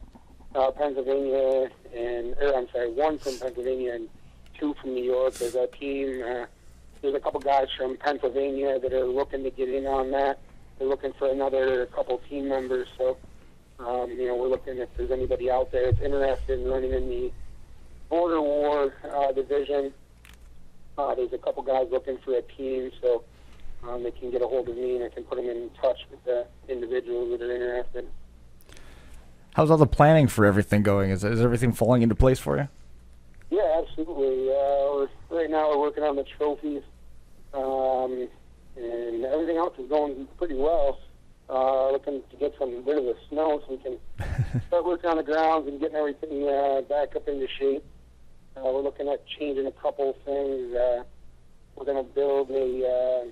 S7: Pennsylvania, 1 from Pennsylvania and 2 from New York. There's a team, there's a couple guys from Pennsylvania that are looking to get in on that. They're looking for another couple team members, so we're looking if there's anybody out there that's interested in running in the Border War division. There's a couple guys looking for a team, so they can get a hold of me and I can put them in touch with the individuals that are interested.
S2: How's all the planning for everything going? Is everything falling into place for you?
S7: Yeah, absolutely. Right now we're working on the trophies, and everything else is going pretty well. Looking to get some rid of the snow so we can start working on the grounds and getting everything back up into shape. We're looking at changing a couple things. We're going to build an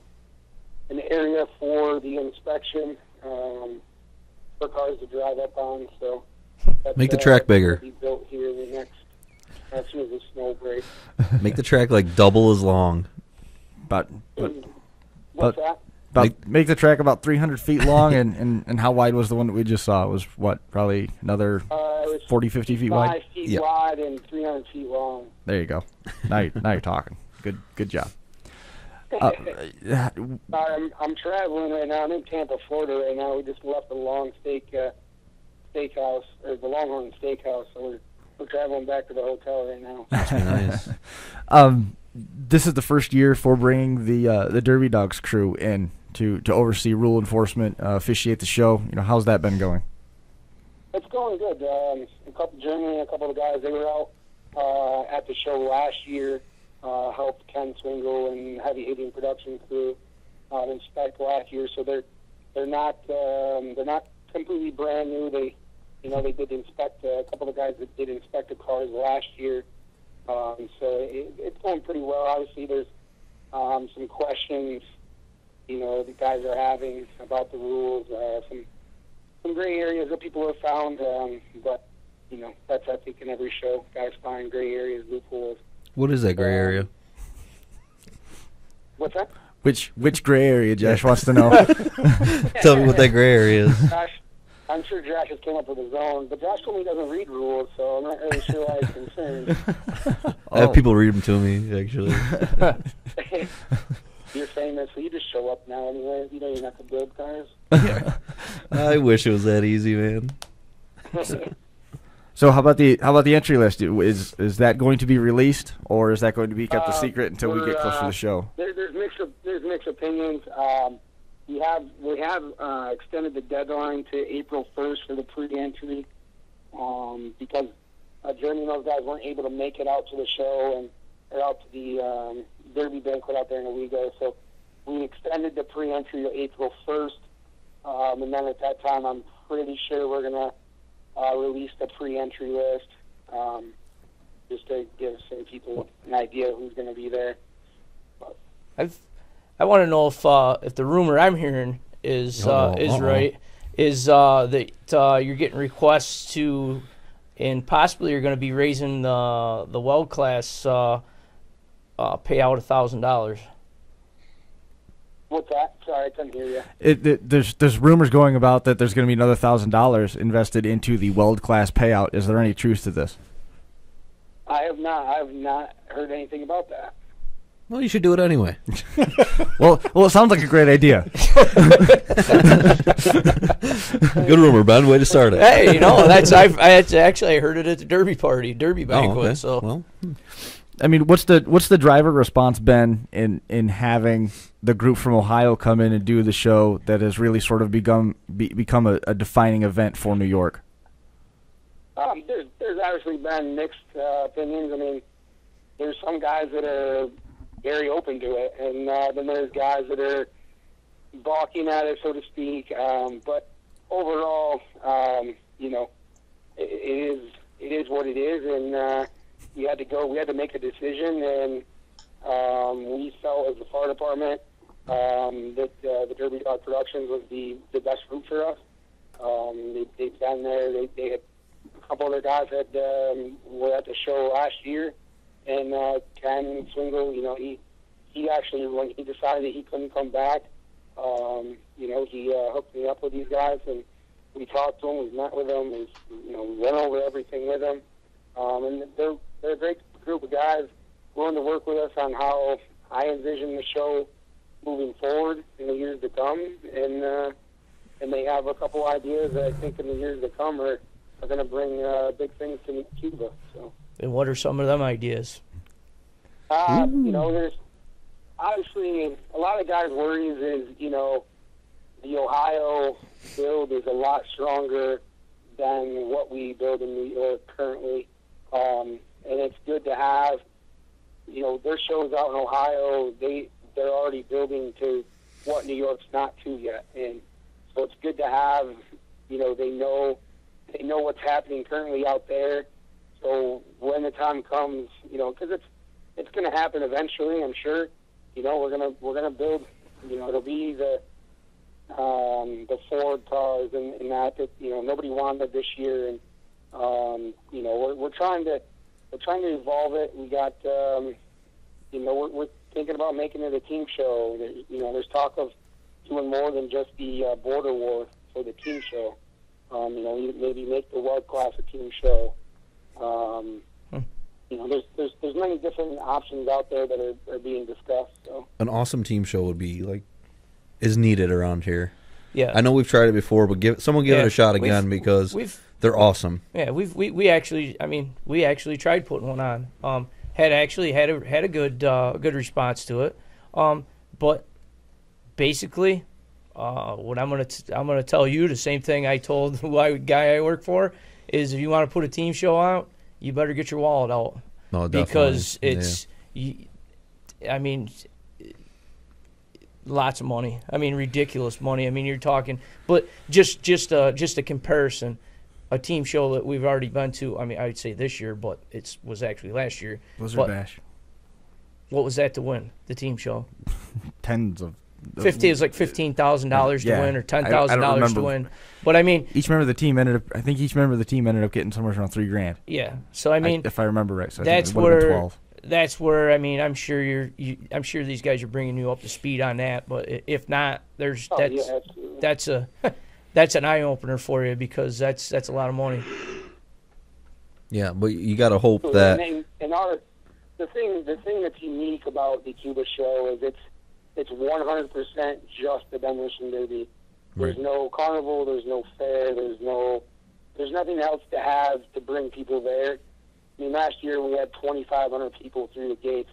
S7: area for the inspection for cars to drive up on. So that's,
S3: Make the track bigger.
S7: Be built here in the next as soon as the snow breaks.
S3: Make the track like double as long.
S2: But
S7: What's that?
S2: make the track about 300 feet long, and how wide was the one that we just saw? It was what, probably another
S7: It was
S2: 40, 50 feet wide?
S7: 5 feet
S3: Yeah.
S7: wide and 300 feet long.
S2: There you go. Now you're talking. Good job.
S7: I'm traveling right now. I'm in Tampa, Florida right now. We just left the steakhouse, or the Longhorn Steakhouse, so we're traveling back to the hotel right now.
S3: Must be nice.
S2: This is the first year for bringing the Derby Dogs crew in to oversee rule enforcement, officiate the show. How's that been going?
S7: It's going good. Germany, a couple of the guys, they were out at the show last year, helped Ken Swingle and Heavy Hitting Production crew inspect last year. So they're not completely brand new. They did inspect a couple of guys that did inspect the cars last year. So it's going pretty well. Obviously, there's some questions, the guys are having about the rules, some gray areas that people have found, but, that's, I think, in every show. Guys find gray areas, loopholes.
S3: What is that gray area?
S7: What's that?
S2: Which gray area Josh wants to know?
S3: Tell me what that gray area is.
S7: Josh, I'm sure Josh has came up with his own, but Josh told me he doesn't read rules, so I'm not really sure why he's concerned.
S3: I have people read them to me, actually.
S7: You're famous, so you just show up now anyway. You don't have to build cars.
S3: I wish it was that easy, man.
S2: So how about the entry list? Is that going to be released, or is that going to be kept a secret until we get closer to the show?
S7: There's mixed opinions. We have extended the deadline to April 1st for the pre-entry because Jeremy and those guys weren't able to make it out to the show, and they're out to the Derby banquet out there in Owego. So we extended the pre-entry to April 1st, and then at that time, I'm pretty sure we're going to release the pre-entry list just to give some people an idea of who's going to be there.
S4: I want to know if the rumor I'm hearing is right. Is that you're getting requests to, and possibly you're going to be raising the Weld class payout $1,000.
S7: What's that? Sorry, I couldn't hear you.
S2: There's rumors going about that there's going to be another $1,000 invested into the Weld class payout. Is there any truth to this?
S7: I have not heard anything about that.
S3: Well, you should do it anyway.
S2: Well, it sounds like a great idea.
S3: Good rumor, Ben. Way to start it.
S4: Hey, I heard it at the Derby banquet.
S3: Okay.
S4: So,
S3: well,
S2: I mean, what's the driver response been in having the group from Ohio come in and do the show that has really sort of become a defining event for New York?
S7: There's obviously been mixed opinions. I mean, there's some guys that are very open to it, and then there's guys that are balking at it, so to speak. But overall, it is what it is, and we had to make a decision, and we felt as the fire department that the Derby Dog Productions was the best route for us. They've been there. They had a couple other guys that were at the show last year, and Ken Swingle, he actually, when he decided that he couldn't come back, he hooked me up with these guys, and we talked to them, we met with them, we went over everything with them, and they're a great group of guys willing to work with us on how I envision the show moving forward in the years to come, and they have a couple ideas that I think in the years to come are going to bring big things to Cuba. So.
S4: And what are some of them ideas?
S7: There's obviously a lot of guys' worries is, the Ohio build is a lot stronger than what we build in New York currently. And it's good to have, their shows out in Ohio, they're already building to what New York's not to yet. And so it's good to have, they know what's happening currently out there. So when the time comes, because it's going to happen eventually, I'm sure. We're gonna build. It'll be the Ford cars and that nobody wanted this year, and we're trying to evolve it. We got we're thinking about making it a team show. There's talk of doing more than just the border war for the team show. Maybe make the Weld class a team show. There's many different options out there that are being discussed. So
S3: an awesome team show would be is needed around here.
S4: Yeah,
S3: I know we've tried it before, but give it a shot again because they're awesome.
S4: Yeah, we actually tried putting one on. Had a good response to it. But basically, What I'm gonna tell you the same thing I told the guy I work for is if you want to put a team show out, you better get your wallet out.
S3: Oh, definitely.
S4: Because it's, I mean, lots of money. I mean, ridiculous money. I mean, you're talking, but just a comparison. A team show that we've already been to. I mean, I would say this year, but it was actually last year.
S2: Blizzard Bash.
S4: What was that to win? The team show.
S2: Tens of.
S4: 50 is like $15,000 to win or $10,000 to win. But I mean,
S2: each member of the team ended up getting somewhere around $3,000.
S4: Yeah. So I mean,
S2: if I remember right, so
S4: that's
S2: I think it would have been
S4: where
S2: 12.
S4: That's where I mean, I'm sure I'm sure these guys are bringing you up to speed on that. But if not, that's an eye opener for you because that's a lot of money.
S3: Yeah, but you got to hope that.
S7: The thing that's unique about the Cuba show is it's 100% just the demolition derby. There's no carnival, there's no fair, there's nothing else to have to bring people there. I mean, last year we had 2,500 people through the gates.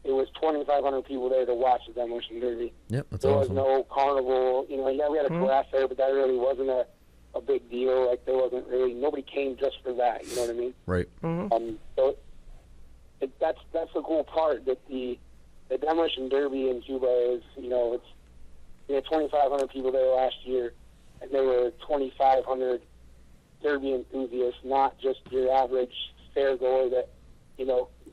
S7: It was 2,500 people there to watch the demolition derby.
S3: Yep, that's
S7: there
S3: awesome.
S7: was no carnival. You know, yeah, we had a class fair, but that really wasn't a big deal. Like there wasn't really nobody came just for that. You know what I mean?
S3: Right.
S7: So that's the cool part that the demolition derby in Cuba is. You know, we had 2,500 people there last year, and there were 2,500 derby enthusiasts, not just your average fairgoer that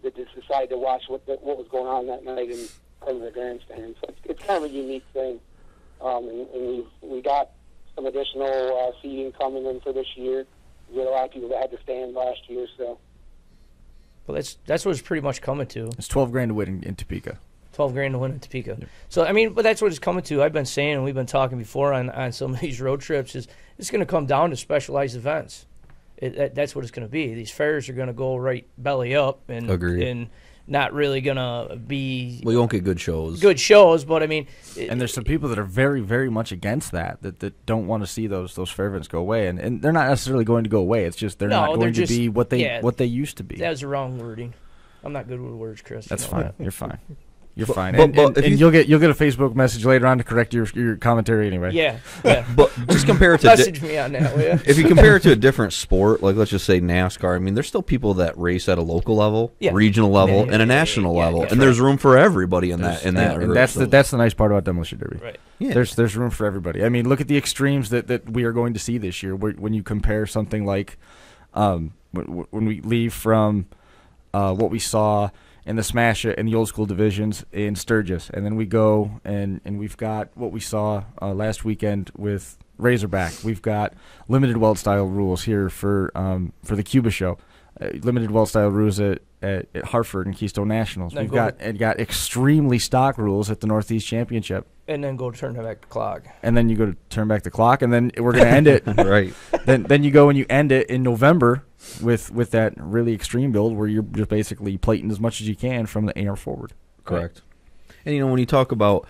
S7: that just decided to watch what was going on that night in front of the grandstand. So it's kind of a unique thing, and we got some additional seating coming in for this year. We had a lot of people that had to stand last year, so.
S4: Well, that's what it's pretty much coming to.
S2: It's $12,000 to win in Topeka.
S4: $12,000 to win in Topeka. Yep. So I mean, but that's what it's coming to. I've been saying, and we've been talking before on some of these road trips. Is it's going to come down to specialized events. That's what it's going to be. These fairs are going to go right belly up and not really going to be.
S3: Well, you won't get good shows.
S4: Good shows, but I mean.
S2: And there's some people that are very, very much against that don't want to see those fair events go away, and they're not necessarily going to go away. It's just they're not going to be what they used to be.
S4: That was the wrong wording. I'm not good with words, Chris.
S2: That's fine. You're fine. You're fine.
S3: But
S2: and you'll get a Facebook message later on to correct your commentary anyway.
S4: Yeah.
S3: But just compare it to
S4: message me on that, will you?
S3: If you compare it to a different sport, like let's just say NASCAR, I mean, there's still people that race at a local level, regional level, and a national level, and there's room for everybody in that. And
S2: that's the nice part about Demolition Derby.
S4: Right.
S3: Yeah.
S2: There's room for everybody. I mean, look at the extremes that we are going to see this year. When you compare something like when we leave from what we saw in the Smash and the old school divisions in Sturgis, and then we go and we've got what we saw last weekend with Razorback. We've got limited weld style rules here for the Cuba show, limited weld style rules at Hartford and Keystone Nationals. We've got extremely stock rules at the Northeast Championship.
S4: And then go turn back the clock.
S2: And then you go to turn back the clock, and then we're going to end it.
S3: Right.
S2: Then you go and you end it in November with that really extreme build where you're just basically plating as much as you can from the AR forward.
S3: Correct. Right. And when you talk about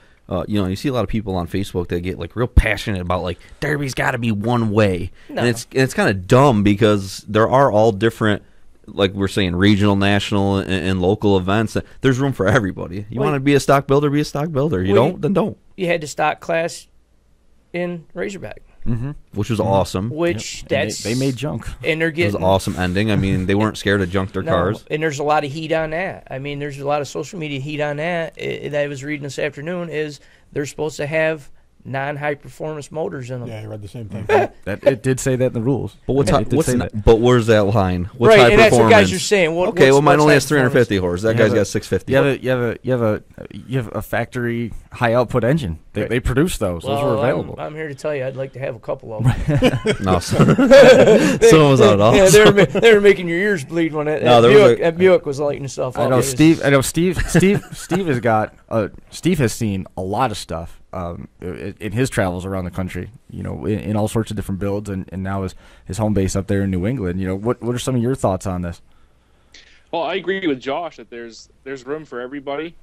S3: you see a lot of people on Facebook that get like real passionate about like Derby's got to be one way, and it's kind of dumb because there are all different, like we're saying, regional, national, and local events. There's room for everybody. You want to be a stock builder, be a stock builder. You don't, then don't.
S4: You had the stock class in Razorback.
S3: Mm-hmm. Which was awesome.
S4: Which
S2: they made junk,
S4: and they're getting
S3: it was an awesome ending. I mean, they weren't scared to junk their cars.
S4: And there's a lot of heat on that. I mean, there's a lot of social media heat on that. That I was reading this afternoon is they're supposed to have non-high performance motors in them.
S8: Yeah, I read the same thing.
S2: That it did say that in the rules.
S3: But but where's that line? What's
S4: right,
S3: high
S4: and
S3: performance?
S4: that's what guys are saying.
S3: Mine only has 350 horse. That guy's got 650.
S2: You have a factory high output engine. They produce those. Those were available.
S4: I'm here to tell you, I'd like to have a couple of them.
S3: No, someone was out all.
S4: Yeah, they were making your ears bleed when that Buick was lighting stuff up.
S2: I know Steve has got. Steve has seen a lot of stuff in his travels around the country. In all sorts of different builds, and now his home base up there in New England. What are some of your thoughts on this?
S6: Well, I agree with Josh that there's room for everybody.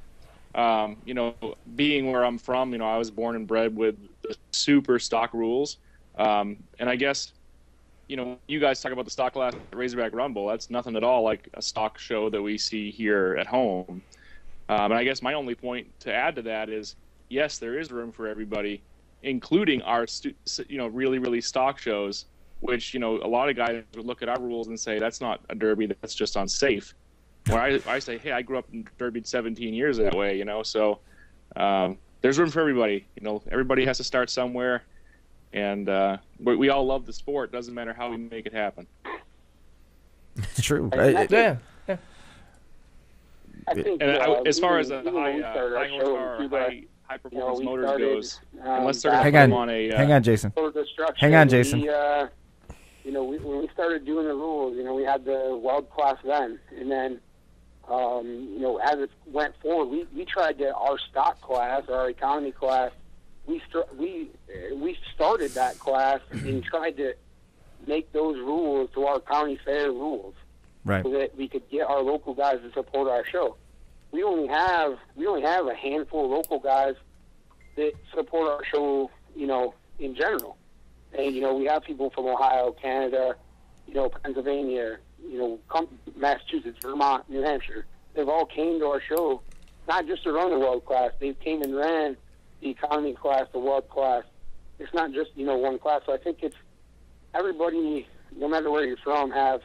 S6: Being where I'm from, I was born and bred with the super stock rules. And I guess, you guys talk about the stock class at Razorback Rumble. That's nothing at all like a stock show that we see here at home. And I guess my only point to add to that is, yes, there is room for everybody. including our really, really stock shows, which, a lot of guys would look at our rules and say, that's not a derby, that's just unsafe. Where I say, hey, I grew up and derbied 17 years that way, so there's room for everybody. Everybody has to start somewhere, and we all love the sport. Doesn't matter how we make it happen.
S2: It's true.
S4: Yeah.
S7: I think,
S6: as far as the high horsepower, high performance motors goes, unless they're going to put them on a
S2: hang on, Jason.
S7: Hang
S2: on, Jason.
S7: When we started doing the rules, we had the world class then, and then as it went forward, we tried to our stock class or our economy class. We started that class and tried to make those rules to our county fair rules,
S2: right?
S7: So that we could get our local guys to support our show. We only have a handful of local guys that support our show, in general. And we have people from Ohio, Canada, Pennsylvania, Massachusetts, Vermont, New Hampshire. They've all came to our show, not just to run the world class. They came and ran the economy class, the world class. It's not just one class. So I think it's everybody, no matter where you're from, have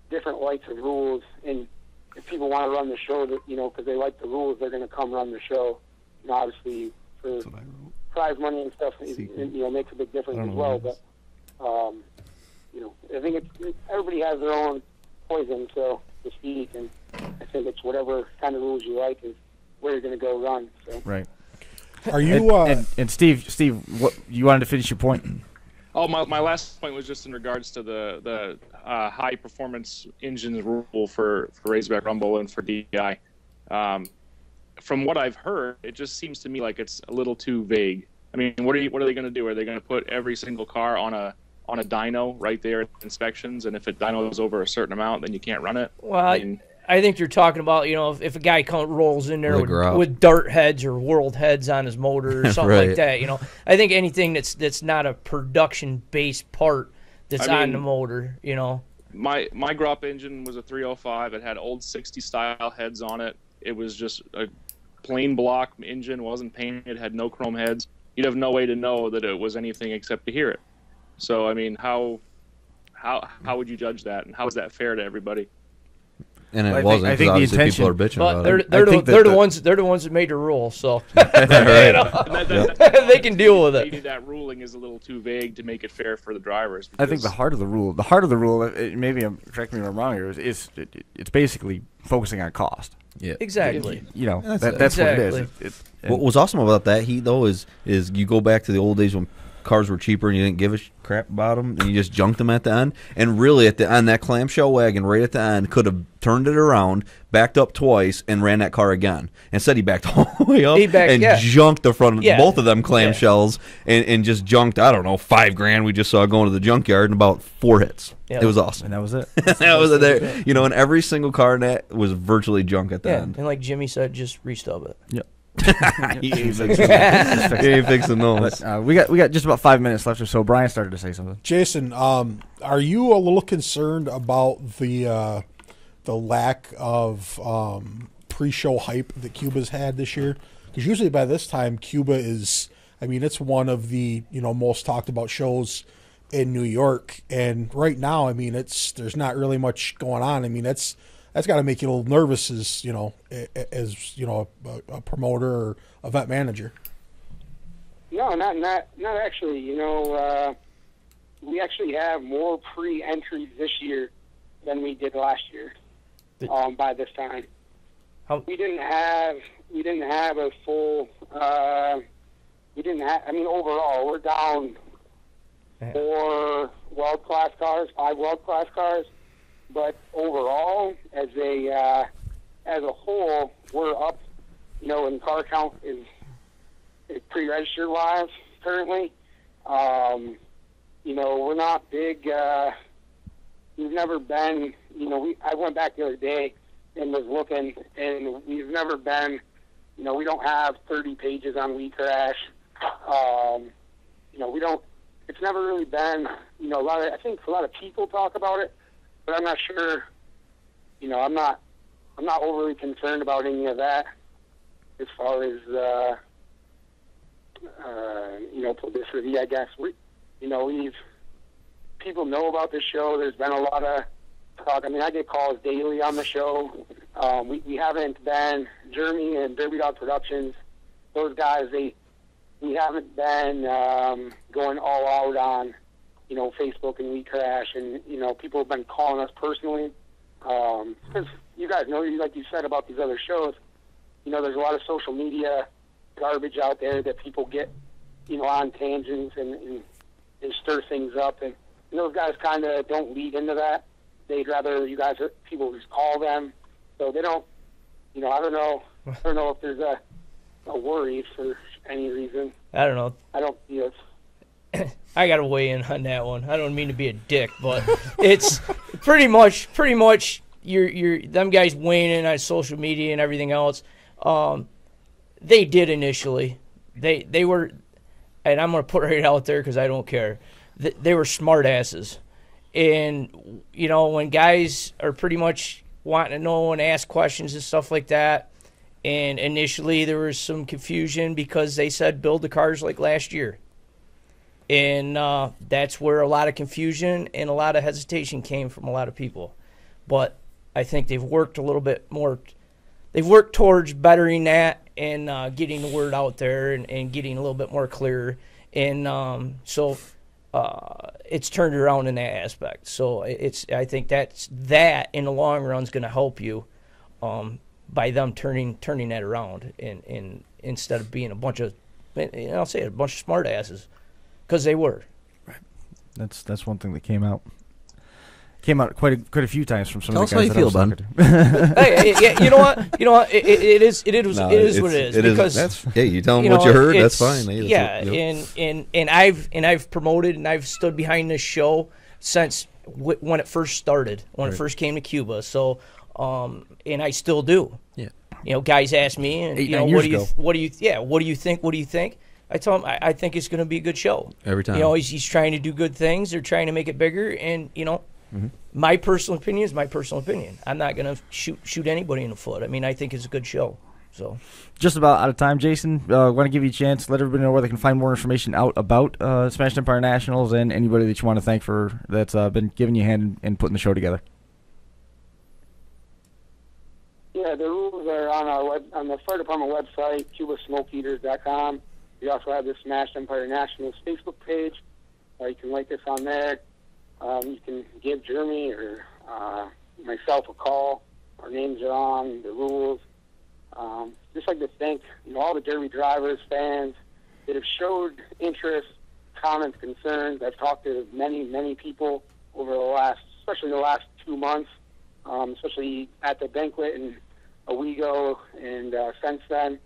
S7: different likes and rules. And if people want to run the show, because they like the rules, they're going to come run the show. And obviously, for prize money and stuff, it makes a big difference as well. But I think everybody has their own poison, so to speak, and I think it's whatever kind of rules you like is where you're going to go run. So.
S2: Right.
S8: Are you
S2: and Steve, what you wanted to finish your point?
S6: Oh, my last point was just in regards to the high performance engines rule for Razorback Rumble and for DI. From what I've heard, it just seems to me like it's a little too vague. I mean, what are they going to do? Are they going to put every single car on a dyno right there at inspections, and if a dyno is over a certain amount, then you can't run it?
S4: Well, I think you're talking about, if a guy rolls in there with dart heads or world heads on his motor or something
S3: Right.
S4: like that. I think anything that's not a production-based part that's on the motor.
S6: My Grop engine was a 305. It had old 60 style heads on it. It was just a plain block engine, wasn't painted, had no chrome heads. You'd have no way to know that it was anything except to hear it. So I mean, how would you judge that, and how is that fair to everybody?
S3: And
S2: Well,
S3: it wasn't,
S2: I
S3: because
S2: think the
S3: obviously people
S2: intention-
S3: are bitching
S4: But
S3: about it.
S4: they're the ones that made the rule, so
S6: And
S4: they can deal with
S6: maybe
S4: it.
S6: that ruling is a little too vague to make it fair for the drivers.
S2: I think the heart of the rule, maybe correct me if I'm wrong here, is it's basically focusing on cost.
S3: Yeah.
S4: Exactly.
S2: That's what it is.
S3: What was awesome about that heat though is you go back to the old days when cars were cheaper and you didn't give a crap about them and you just junked them at the end. And really at the end, that clamshell wagon right at the end could have turned it around, backed up twice, and ran that car again. Instead, he backed all the way up and junked the front of both of them clamshells and just junked, I don't know, $5,000 we just saw going to the junkyard in about 4 hits. It was awesome.
S2: And that was it.
S3: That was it. And every single car in that was virtually junk at the end.
S4: And like Jimmy said, just restub it.
S2: Yep.
S3: He ain't fixing those.
S2: But, we got just about 5 minutes left or so. Brian started to say something.
S8: Jason, are you a little concerned about the lack of pre-show hype that Cuba's had this year? Because usually by this time, Cuba is, it's one of the most talked about shows in New York, and right now, there's not really much going on. That's got to make you a little nervous as a promoter or event manager.
S7: No, not actually. We actually have more pre-entries this year than we did last year. By this time, we didn't have a full. Overall, we're down 4 world-class cars, 5 world-class cars. But overall, as a whole, we're up. And car count is pre-registered wise currently. We're not big. We've never been. I went back the other day and was looking, and we've never been. We don't have 30 pages on We Crash. We don't. It's never really been. I think a lot of people talk about it. But I'm not sure, I'm not overly concerned about any of that as far as, publicity, I guess. People know about this show. There's been a lot of talk. I mean, I get calls daily on the show. We haven't been, Jeremy and Derby Dog Productions, those guys, we haven't been going all out on, Facebook and We Crash, and, people have been calling us personally. Because you guys know, like you said about these other shows, there's a lot of social media garbage out there that people get, on tangents and stir things up. And those guys kind of don't lead into that. They'd rather people just call them. So they don't, I don't know if there's a worry for any reason.
S4: I don't know.
S7: I don't,
S4: I got to weigh in on that one. I don't mean to be a dick, but it's pretty much you're them guys weighing in on social media and everything else. They did initially. They were, and I'm going to put it right out there because I don't care. They were smart asses. And, when guys are pretty much wanting to know and ask questions and stuff like that, and initially there was some confusion because they said build the cars like last year. And that's where a lot of confusion and a lot of hesitation came from a lot of people. But I think they've worked a little bit more. They've worked towards bettering that and getting the word out there and getting a little bit more clear. And so it's turned around in that aspect. So I think that in the long run is going to help you by them turning that around and instead of being a bunch of, I'll say a bunch of smart asses, because they were.
S2: Right. That's one thing that came out quite a few times from some
S3: Tell
S2: of the guys
S3: us how you
S2: that I was
S3: feel,
S2: talking to.
S4: Hey, yeah, you know what? It is what it is. Because
S3: you tell them what you heard. That's fine.
S4: And I've promoted and I've stood behind this show since when it first started, when it first came to Cuba. So, and I still do. Yeah. Guys ask me, and what do you think? I tell them I think it's going to be a good show.
S3: Every time.
S4: He's trying to do good things. They're trying to make it bigger, and my personal opinion is my personal opinion. I'm not going to shoot anybody in the foot. I mean, I think it's a good show. So,
S2: just about out of time, Jason. Want to give you a chance. Let everybody know where they can find more information out about Smash Empire Nationals and anybody that you want to thank for that's been giving you a hand and putting the show together.
S7: Yeah, the rules are on the fire department website, cubasmokeaters.com. We also have the Smash Empire Nationals Facebook page. You can like us on there. You can give Jeremy or myself a call. Our names are on the rules. Just like to thank all the Derby drivers, fans that have showed interest, comments, concerns. I've talked to many people over especially the last 2 months, especially at the banquet in Owego and since then.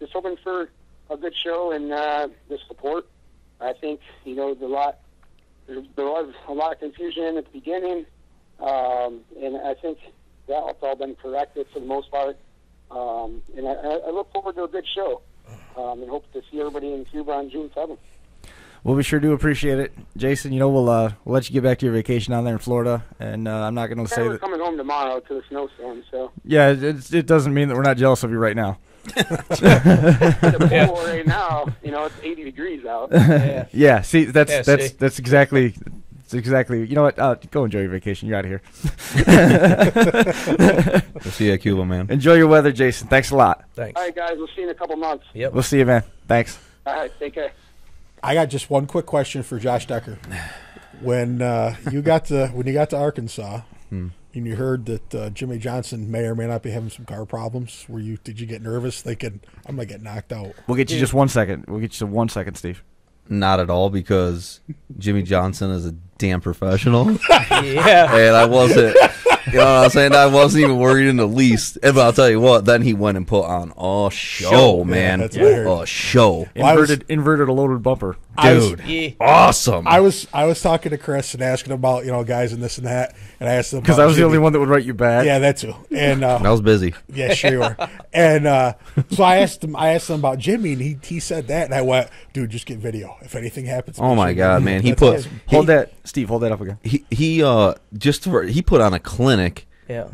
S7: Just hoping for a good show and the support. I think there was a lot of confusion at the beginning, and I think that's all been corrected for the most part. And I look forward to a good show, and hope to see everybody in Cuba on June 7th.
S2: Well, we sure do appreciate it, Jason. We'll let you get back to your vacation down there in Florida, and I'm not going to say
S7: we're
S2: that
S7: coming home tomorrow to the snowstorm. So
S2: yeah, it doesn't mean that we're not jealous of you right now.
S7: The pool right now, it's 80 degrees out.
S2: Yeah. See, that's exactly. You know what? Go enjoy your vacation. You're out of here.
S3: We'll see you at Cuba, man.
S2: Enjoy your weather, Jason. Thanks a lot.
S4: Thanks.
S7: All right, guys. We'll see you in a couple months.
S4: Yep.
S2: We'll see you, man. Thanks.
S7: All right. Take care.
S8: I got just one quick question for Josh Decker. When you got to Arkansas, and you heard that Jimmy Johnson may or may not be having some car problems, did you get nervous thinking I'm gonna get knocked out?
S2: We'll get you just 1 second. We'll get you 1 second, Steve.
S3: Not at all, because Jimmy Johnson is a damn professional.
S4: Yeah.
S3: And I wasn't, you know what I'm saying? I wasn't even worried in the least. But I'll tell you what, then he went and put on a show, man.
S8: Yeah, that's what I heard.
S3: A show.
S2: Inverted a loaded bumper.
S3: Dude, awesome.
S8: I was talking to Chris and asking him about guys and this and that, and I asked him
S2: because I was the only one that would write you back.
S8: Yeah, that too. And
S3: I was busy.
S8: Yeah, sure you were. And so I asked him about Jimmy, and he said that, and I went, dude, just get video. If anything happens,
S3: oh my God, man,
S2: hold that up again.
S3: He put on a clinic.
S4: Yeah.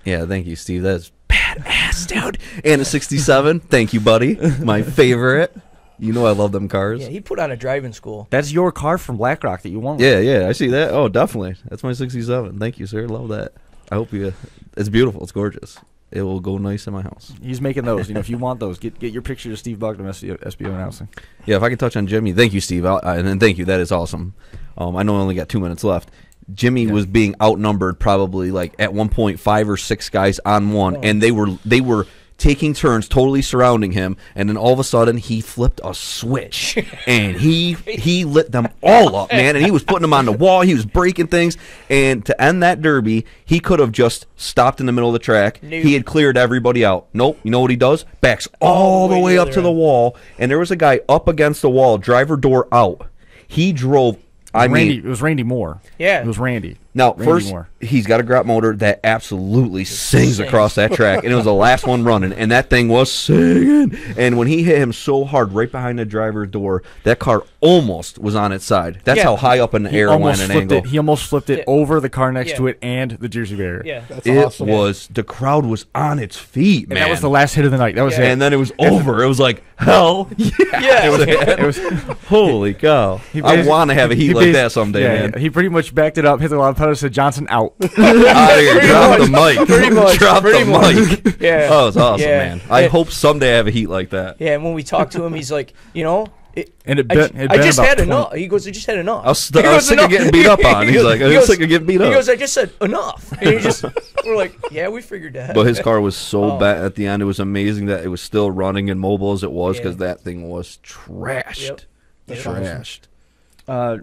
S3: Yeah, thank you, Steve. That's badass, dude. And a 67. Thank you, buddy. My favorite. You know I love them cars.
S4: Yeah, he put on a driving school.
S2: That's your car from Blackrock that you won.
S3: Yeah, I see that. Oh, definitely. That's my 67. Thank you, sir. Love that. I hope you. It's beautiful. It's gorgeous. It will go nice in my house.
S2: He's making those. If you want those, get your picture to Steve Bucknam, SBO announcing.
S3: Yeah, if I can touch on Jimmy. Thank you, Steve. And thank you. That is awesome. I know I only got 2 minutes left. Jimmy was being outnumbered probably like at one point 5 or 6 guys on one, and they were taking turns, totally surrounding him, and then all of a sudden he flipped a switch and he lit them all up, man, and he was putting them on the wall, he was breaking things, and to end that derby, he could have just stopped in the middle of the track.
S4: Nope.
S3: He had cleared everybody out. Nope. You know what he does? Backs all the way up to the wall, and there was a guy up against the wall, driver door out. He drove.
S2: It was Randy Moore.
S4: Yeah.
S2: It was Randy.
S3: Now,
S2: Randy
S3: first,
S2: Moore.
S3: he's got a Grot motor that absolutely sings across that track, and it was the last one running, and that thing was singing. And when he hit him so hard right behind the driver's door, that car almost was on its side. That's how high up in the airline and angle.
S2: He almost flipped it over the car next to it and the Jersey barrier.
S4: Yeah.
S8: That's awesome.
S3: The crowd was on its feet, man.
S2: And that was the last hit of the night. That was it.
S3: And then it was over. It was like, hell yeah.
S2: It was
S3: Holy cow. I want to have a heat like that someday, man.
S2: He pretty much backed it up, hit the loud pedal, said Johnson out.
S3: Out of here. Drop the mic.
S4: Pretty much.
S3: Drop
S4: Pretty
S3: the
S4: much.
S3: mic.
S4: Yeah.
S3: Oh, it's awesome,
S4: Yeah.
S3: man. I hope someday I have a heat like that.
S4: Yeah, and when we talked to him, he's like,
S2: And
S4: I just had enough. He goes, I just had enough.
S3: I was sick of getting beat up on. He's like, I'm sick of getting beat up.
S4: He goes, I just said enough. And we're like, yeah, we figured that.
S3: But his car was so bad at the end. It was amazing that it was still running and mobile as it was, because that thing was trashed.
S4: Yep.
S3: Trashed.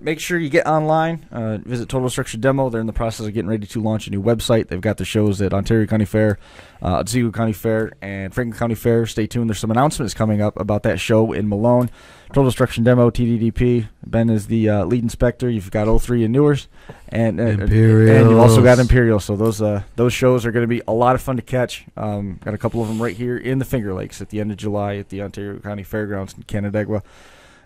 S2: Make sure you get online. Visit Total Destruction Demo. They're in the process of getting ready to launch a new website. They've got the shows at Ontario County Fair, Otsego County Fair, and Franklin County Fair. Stay tuned. There's some announcements coming up about that show in Malone. Total Destruction Demo, TDDP. Ben is the lead inspector. You've got 03 and Newers, and you've also got Imperial. So those shows are going to be a lot of fun to catch. Got a couple of them right here in the Finger Lakes at the end of July at the Ontario County Fairgrounds in Canandaigua.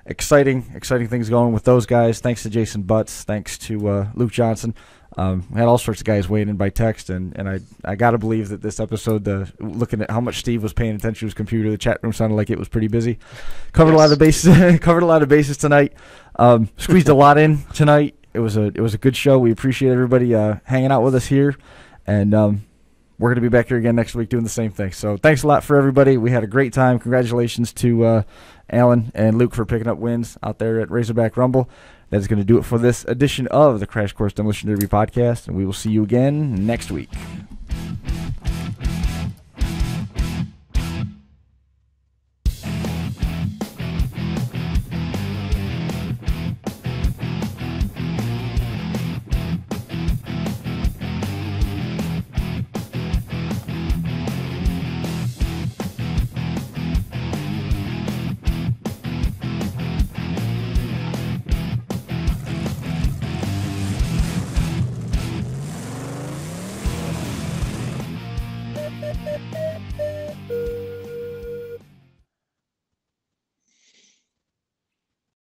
S2: Exciting things going with those guys. Thanks to Jason Butts. Thanks to Luke Johnson. We had all sorts of guys weighing in by text, and I got to believe that this episode, looking at how much Steve was paying attention to his computer, the chat room sounded like it was pretty busy. Covered a lot of bases. Covered a lot of bases tonight. Squeezed a lot in tonight. It was a good show. We appreciate everybody hanging out with us here, and we're going to be back here again next week doing the same thing. So thanks a lot for everybody. We had a great time. Congratulations to Alan and Luke for picking up wins out there at Razorback Rumble. That is going to do it for this edition of the Crash Course Demolition Derby podcast, and we will see you again next week.